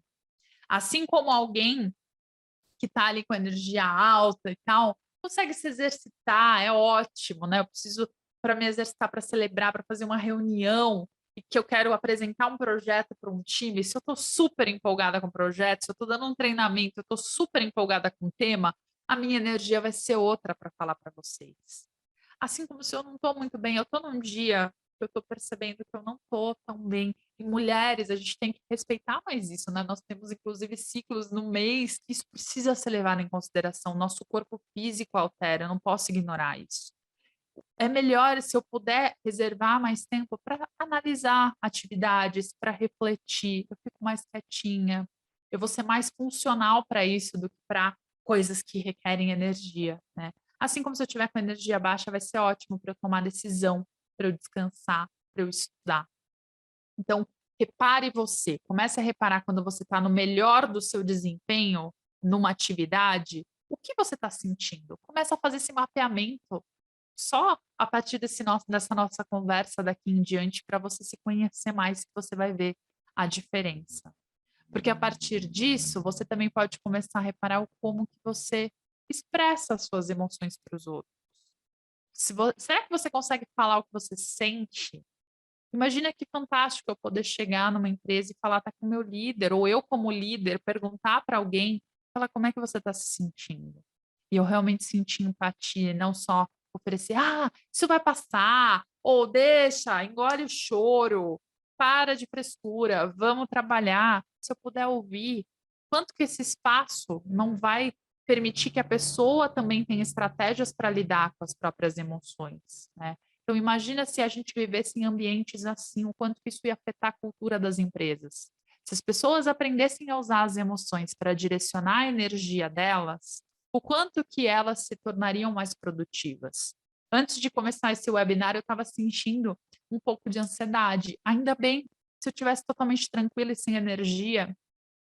Assim como alguém que está ali com energia alta e tal, consegue se exercitar, é ótimo, né? Eu preciso para me exercitar, para celebrar, para fazer uma reunião e que eu quero apresentar um projeto para um time. Se eu estou super empolgada com o projeto, se eu estou dando um treinamento, eu estou super empolgada com o tema, a minha energia vai ser outra para falar para vocês. Assim como se eu não estou muito bem, eu estou num dia que eu estou percebendo que eu não estou tão bem. E mulheres, a gente tem que respeitar mais isso, né? Nós temos, inclusive, ciclos no mês que isso precisa ser levado em consideração. Nosso corpo físico altera, eu não posso ignorar isso. É melhor se eu puder reservar mais tempo para analisar atividades, para refletir, eu fico mais quietinha, eu vou ser mais funcional para isso do que para coisas que requerem energia, né? Assim como se eu tiver com energia baixa, vai ser ótimo para eu tomar decisão, para eu descansar, para eu estudar. Então, repare você, comece a reparar quando você está no melhor do seu desempenho numa atividade, o que você está sentindo? Começa a fazer esse mapeamento só a partir dessa nossa conversa daqui em diante para você se conhecer mais, que você vai ver a diferença. Porque a partir disso, você também pode começar a reparar o como que você expressa as suas emoções para os outros. Será que você consegue falar o que você sente? Imagina que fantástico eu poder chegar numa empresa e falar tá com o meu líder, ou eu como líder perguntar para alguém, falar como é que você está se sentindo. E eu realmente sentir empatia, não só oferecer, isso vai passar, ou deixa, engole o choro, para de frescura, vamos trabalhar. Se eu puder ouvir, quanto que esse espaço não vai permitir que a pessoa também tenha estratégias para lidar com as próprias emoções, né? Então, imagina se a gente vivesse em ambientes assim, o quanto isso ia afetar a cultura das empresas. Se as pessoas aprendessem a usar as emoções para direcionar a energia delas, o quanto que elas se tornariam mais produtivas. Antes de começar esse webinar, eu estava sentindo um pouco de ansiedade. Ainda bem, se eu tivesse totalmente tranquila e sem energia,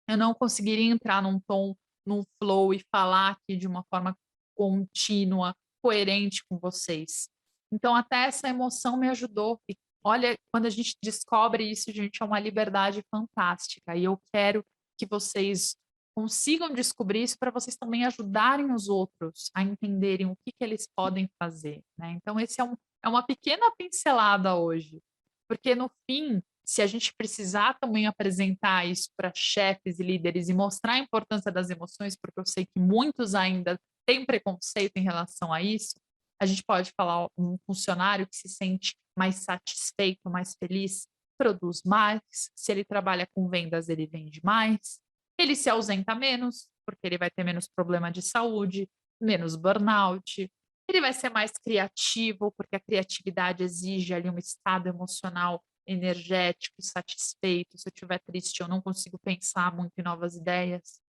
eu não conseguiria entrar num tom, num flow e falar aqui de uma forma contínua, coerente com vocês. Então, até essa emoção me ajudou. E olha, quando a gente descobre isso, gente, é uma liberdade fantástica. E eu quero que vocês consigam descobrir isso para vocês também ajudarem os outros a entenderem o que, que eles podem fazer, né? Então, esse é uma pequena pincelada hoje. Porque, no fim, se a gente precisar também apresentar isso para chefes e líderes e mostrar a importância das emoções, porque eu sei que muitos ainda têm preconceito em relação a isso, a gente pode falar um funcionário que se sente mais satisfeito, mais feliz, produz mais, se ele trabalha com vendas, ele vende mais, ele se ausenta menos, porque ele vai ter menos problema de saúde, menos burnout, ele vai ser mais criativo, porque a criatividade exige ali um estado emocional energético, satisfeito. Se eu estiver triste, eu não consigo pensar muito em novas ideias.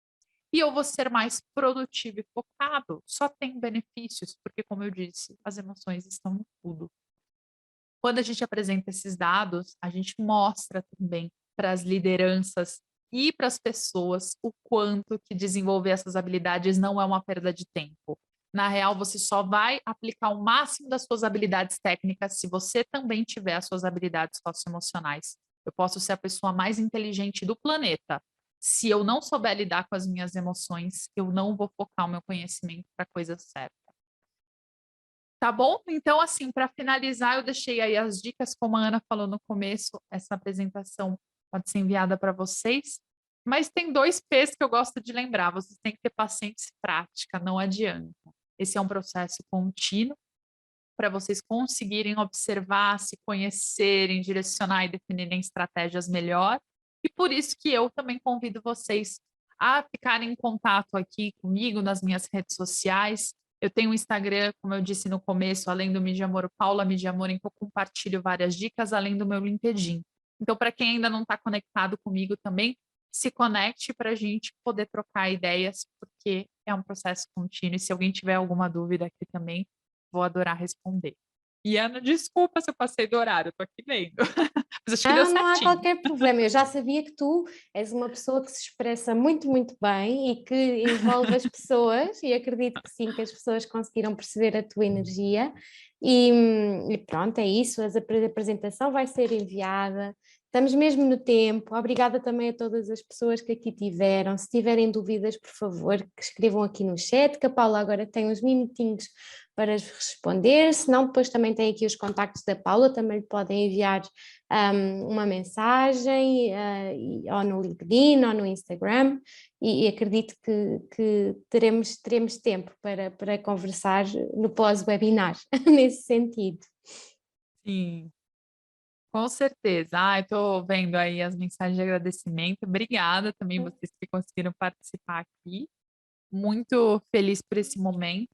E eu vou ser mais produtivo e focado. Só tem benefícios, porque, como eu disse, as emoções estão em tudo. Quando a gente apresenta esses dados, a gente mostra também para as lideranças e para as pessoas o quanto que desenvolver essas habilidades não é uma perda de tempo. Na real, você só vai aplicar o máximo das suas habilidades técnicas se você também tiver as suas habilidades socioemocionais. Eu posso ser a pessoa mais inteligente do planeta. Se eu não souber lidar com as minhas emoções, eu não vou focar o meu conhecimento para a coisa certa. Tá bom? Então, assim, para finalizar, eu deixei aí as dicas, como a Ana falou no começo, essa apresentação pode ser enviada para vocês, mas tem 2 P's que eu gosto de lembrar, vocês têm que ter paciência e prática, não adianta. Esse é um processo contínuo para vocês conseguirem observar, se conhecerem, direcionar e definirem estratégias melhor. E por isso que eu também convido vocês a ficarem em contato aqui comigo nas minhas redes sociais. Eu tenho um Instagram, como eu disse no começo, além do Mídia Amor, Paula Mídia Amor, em que eu compartilho várias dicas, além do meu LinkedIn. Então, para quem ainda não está conectado comigo também, se conecte para a gente poder trocar ideias, porque é um processo contínuo. E se alguém tiver alguma dúvida aqui também, vou adorar responder. E Ana, desculpa se eu passei do horário, eu tô aqui lendo. Mas acho que deu Não há certinho. qualquer problema. Eu já sabia que tu és uma pessoa que se expressa muito, muito bem e que envolve as pessoas, e acredito que sim, que as pessoas conseguiram perceber a tua energia. E pronto, é isso. A apresentação vai ser enviada. Estamos mesmo no tempo. Obrigada também a todas as pessoas que aqui tiveram. Se tiverem dúvidas, por favor, que escrevam aqui no chat, que a Paula agora tem uns minutinhos para responder. Se não, depois também tem aqui os contactos da Paula, também lhe podem enviar uma mensagem, ou no LinkedIn ou no Instagram, e acredito que teremos tempo para conversar no pós-webinar, nesse sentido. Sim, com certeza. Eu estou vendo aí as mensagens de agradecimento. Obrigada também vocês que conseguiram participar aqui. Muito feliz por esse momento.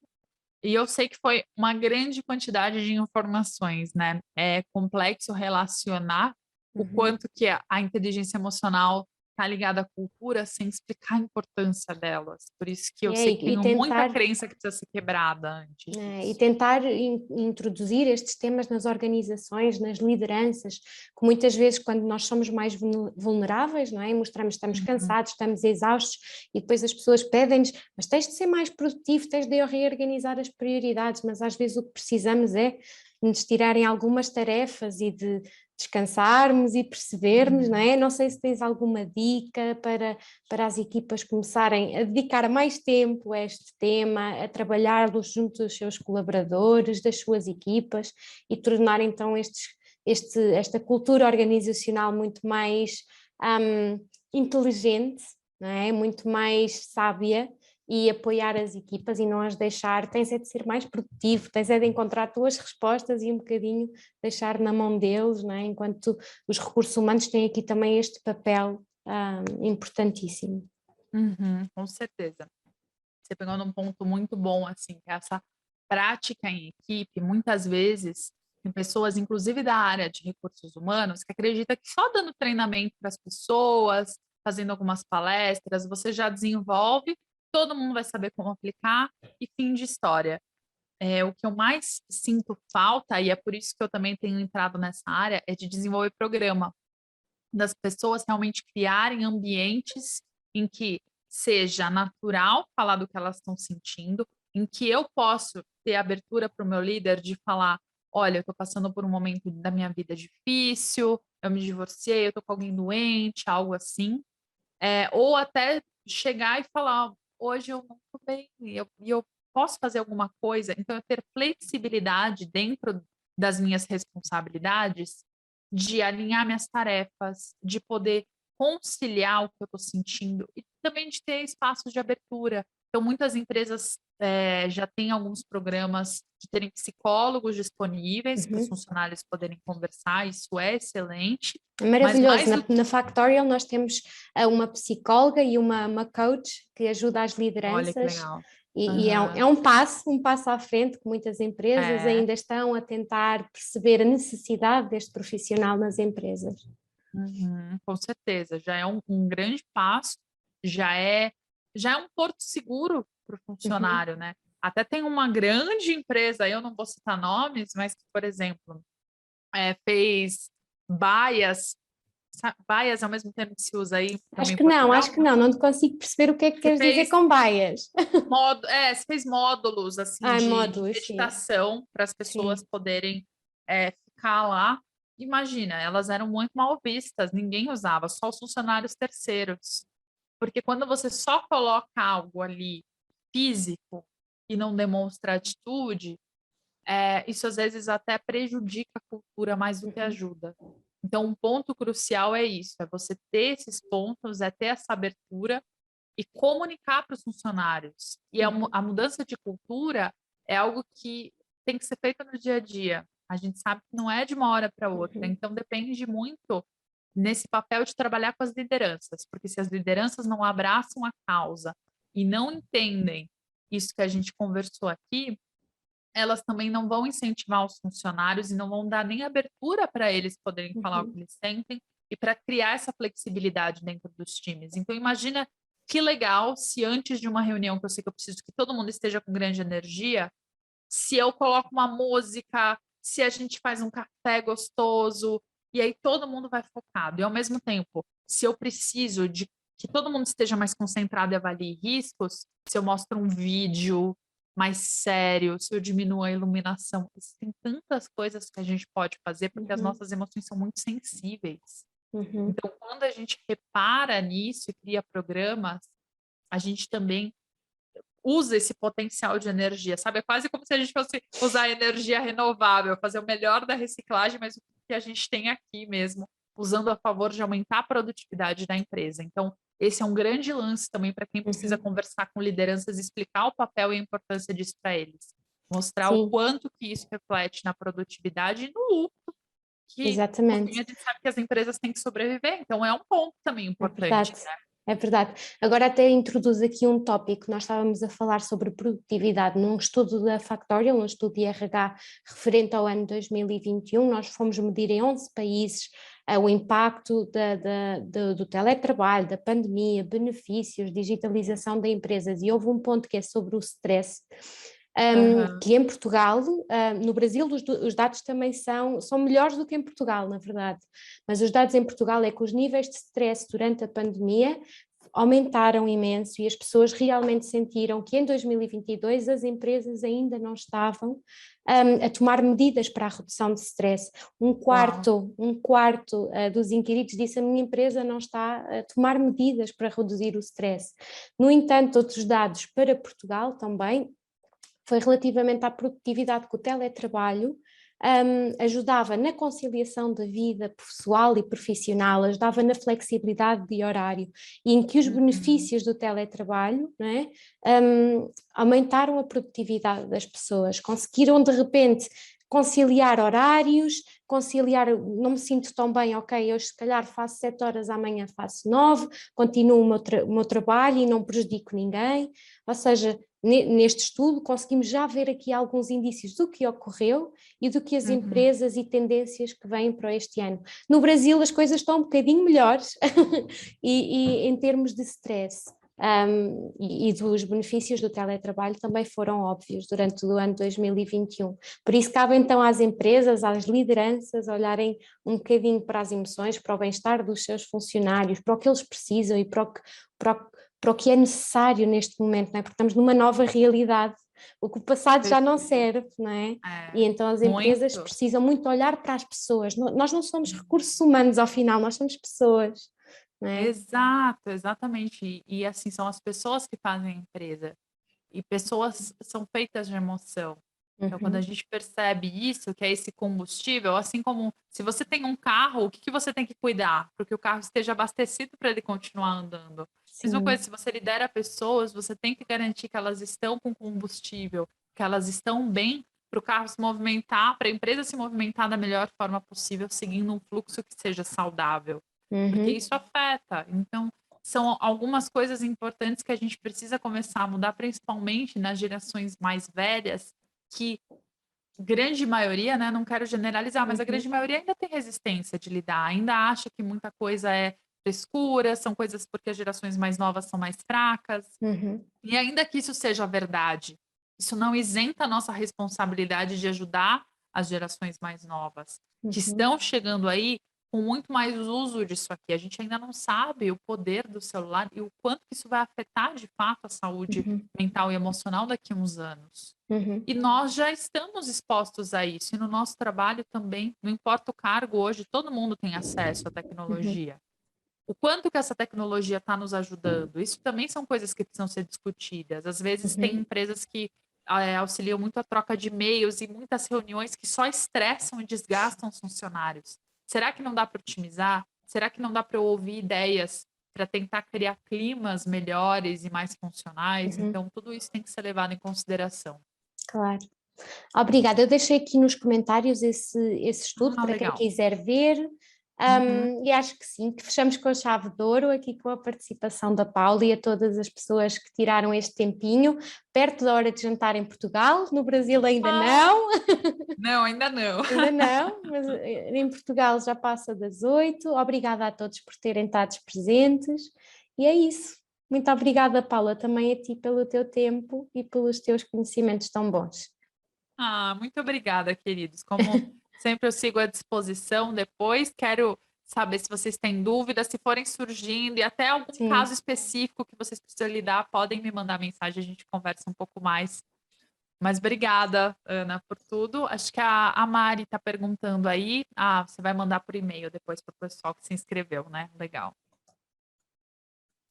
E eu sei que foi uma grande quantidade de informações, né? É complexo relacionar o quanto que a inteligência emocional está ligada à cultura sem explicar a importância delas. Por isso que eu sei que E tenho muita tentar crença que precisa ser quebrada antes E disso. tentar introduzir estes temas nas organizações, nas lideranças, que muitas vezes quando nós somos mais vulneráveis, não é? Mostramos que estamos Uhum. cansados, estamos exaustos e depois as pessoas pedem-nos, mas tens de ser mais produtivo, tens de reorganizar as prioridades, mas às vezes o que precisamos é de nos tirarem algumas tarefas e de descansarmos e percebermos, não é? Não sei se tens alguma dica para as equipas começarem a dedicar mais tempo a este tema, a trabalhá-los junto dos seus colaboradores, das suas equipas e tornar então esta cultura organizacional muito mais inteligente, não é? Muito mais sábia e apoiar as equipas e não as deixar, tens é de ser mais produtivo, tens é de encontrar tuas respostas e um bocadinho deixar na mão deles, não é? Enquanto os recursos humanos têm aqui também este papel importantíssimo. Uhum, com certeza. Você pegou num ponto muito bom, assim, que é essa prática em equipe, muitas vezes, tem pessoas, inclusive da área de recursos humanos, que acredita que só dando treinamento para as pessoas, fazendo algumas palestras, você já desenvolve, todo mundo vai saber como aplicar e fim de história. O que eu mais sinto falta, e é por isso que eu também tenho entrado nessa área, é de desenvolver programa, das pessoas realmente criarem ambientes em que seja natural falar do que elas estão sentindo, em que eu posso ter abertura para o meu líder de falar: olha, eu estou passando por um momento da minha vida difícil, eu me divorciei, eu estou com alguém doente, algo assim. Ou até chegar e falar: hoje eu não estou bem, e eu posso fazer alguma coisa. Então, eu ter flexibilidade dentro das minhas responsabilidades, de alinhar minhas tarefas, de poder conciliar o que eu estou sentindo e também de ter espaços de abertura. Então, muitas empresas já têm alguns programas de terem psicólogos disponíveis para os Uhum. funcionários poderem conversar, isso é excelente, mas Maravilhoso. mais Na Factorial nós temos uma psicóloga e uma coach que ajuda as olha que lideranças legal. e Aham. é um passo à frente que muitas empresas É, ainda estão a tentar perceber a necessidade deste profissional nas empresas. uhum, com certeza, já é um grande passo, já é já é um porto seguro para o Uhum. funcionário, né. Até tem uma grande empresa, eu não vou citar nomes, mas que, por exemplo, fez baias, baias é o mesmo termo que se usa aí também em Portugal? Acho que não consigo perceber o que é que Você queres dizer fez com baias. você fez módulos, assim, Ai, de módulos, sim, meditação para as pessoas sim. poderem, ficar lá. Imagina, elas eram muito mal vistas, ninguém usava, só os funcionários terceiros. Porque quando você só coloca algo ali físico e não demonstra atitude, isso às vezes até prejudica a cultura mais do que Uhum. ajuda. Então um ponto crucial é isso, é você ter esses pontos, é ter essa abertura e comunicar para os funcionários. E Uhum. a mudança de cultura é algo que tem que ser feito no dia a dia. A gente sabe que não é de uma hora para outra, Uhum. então depende muito nesse papel de trabalhar com as lideranças, porque se as lideranças não abraçam a causa e não entendem isso que a gente conversou aqui, elas também não vão incentivar os funcionários e não vão dar nem abertura para eles poderem falar o que Uhum. eles sentem e para criar essa flexibilidade dentro dos times. Então imagina que legal se antes de uma reunião que eu sei que eu preciso que todo mundo esteja com grande energia, se eu coloco uma música, se a gente faz um café gostoso, e aí todo mundo vai focado. E ao mesmo tempo, se eu preciso de que todo mundo esteja mais concentrado e avalie riscos, se eu mostro um vídeo mais sério, se eu diminuo a iluminação, existem tantas coisas que a gente pode fazer, porque as Uhum. nossas emoções são muito sensíveis. Uhum. Então, quando a gente repara nisso e cria programas, a gente também usa esse potencial de energia, sabe? É quase como se a gente fosse usar energia renovável, fazer o melhor da reciclagem, mas o que a gente tem aqui mesmo, usando a favor de aumentar a produtividade da empresa. Então, esse é um grande lance também para quem precisa Uhum. conversar com lideranças, explicar o papel e a importância disso para eles. Mostrar o Sim, quanto que isso reflete na produtividade e no lucro, que no fim a exatamente. gente sabe que as empresas têm que sobreviver, então é um ponto também É importante, verdade, né? é verdade. Agora até introduz aqui um tópico, nós estávamos a falar sobre produtividade num estudo da Factorial, um estudo de RH referente ao ano 2021, nós fomos medir em 11 países o impacto do teletrabalho, da pandemia, benefícios, digitalização das empresas, e houve um ponto que é sobre o stress, que em Portugal, no Brasil os dados também são melhores do que em Portugal, na verdade, mas os dados em Portugal é que os níveis de stress durante a pandemia aumentaram imenso e as pessoas realmente sentiram que em 2022 as empresas ainda não estavam a tomar medidas para a redução de stress. Um quarto dos inquiridos disse: a minha empresa não está a tomar medidas para reduzir o stress. No entanto, outros dados para Portugal também foi relativamente à produtividade, que o teletrabalho ajudava na conciliação da vida pessoal e profissional, ajudava na flexibilidade de horário, e em que os benefícios do teletrabalho, não é, aumentaram a produtividade das pessoas, conseguiram de repente conciliar horários, não me sinto tão bem, ok, hoje se calhar faço 7 horas, amanhã faço 9, continuo o meu trabalho e não prejudico ninguém. Ou seja, neste estudo conseguimos já ver aqui alguns indícios do que ocorreu e do que as empresas e tendências que vêm para este ano. No Brasil as coisas estão um bocadinho melhores e em termos de stress. E dos benefícios do teletrabalho também foram óbvios durante o ano 2021. Por isso cabe então às empresas, às lideranças, olharem um bocadinho para as emoções, para o bem-estar dos seus funcionários, para o que eles precisam e para o que é necessário neste momento, não é? Porque estamos numa nova realidade. O que o passado já não serve, não é? E então as empresas precisam muito olhar para as pessoas. Nós não somos recursos humanos ao final, nós somos pessoas. É? Exato, exatamente. E assim, são as pessoas que fazem a empresa. E pessoas são feitas de emoção. Então, quando a gente percebe isso, que é esse combustível, assim como se você tem um carro, o que você tem que cuidar? Para que o carro esteja abastecido para ele continuar andando. Sim. Mesma coisa, se você lidera pessoas, você tem que garantir que elas estão com combustível, que elas estão bem para o carro se movimentar, para a empresa se movimentar da melhor forma possível, seguindo um fluxo que seja saudável. Porque isso afeta. Então, são algumas coisas importantes que a gente precisa começar a mudar, principalmente nas gerações mais velhas, que grande maioria, né, não quero generalizar, mas a grande maioria ainda tem resistência de lidar, ainda acha que muita coisa é frescura, são coisas porque as gerações mais novas são mais fracas. E ainda que isso seja verdade, isso não isenta a nossa responsabilidade de ajudar as gerações mais novas, que estão chegando aí com muito mais uso disso aqui. A gente ainda não sabe o poder do celular e o quanto que isso vai afetar de fato a saúde mental e emocional daqui a uns anos. E nós já estamos expostos a isso. E no nosso trabalho também, não importa o cargo, hoje todo mundo tem acesso à tecnologia. O quanto que essa tecnologia está nos ajudando? Isso também são coisas que precisam ser discutidas. Às vezes tem empresas que auxiliam muito a troca de e-mails e muitas reuniões que só estressam e desgastam os funcionários. Será que não dá para otimizar? Será que não dá para eu ouvir ideias para tentar criar climas melhores e mais funcionais? Então, tudo isso tem que ser levado em consideração. Claro. Obrigada. Eu deixei aqui nos comentários esse estudo para legal. quem quiser ver. E acho que sim, que fechamos com a chave de ouro aqui com a participação da Paula e a todas as pessoas que tiraram este tempinho, perto da hora de jantar em Portugal. No Brasil ainda não. Não, ainda não. Ainda não, mas em Portugal já passa das 8. Obrigada a todos por terem estado presentes e é isso. Muito obrigada, Paula, também a ti pelo teu tempo e pelos teus conhecimentos tão bons. Muito obrigada, queridos. Como sempre, eu sigo à disposição depois. Quero saber se vocês têm dúvidas, se forem surgindo, e até algum caso específico que vocês precisam lidar, podem me mandar mensagem, a gente conversa um pouco mais. Mas obrigada, Ana, por tudo. Acho que a Mari está perguntando aí. Você vai mandar por e-mail depois para o pessoal que se inscreveu, né? Legal.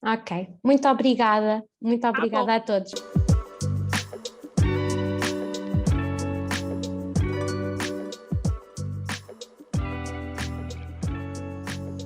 Ok, muito obrigada a todos.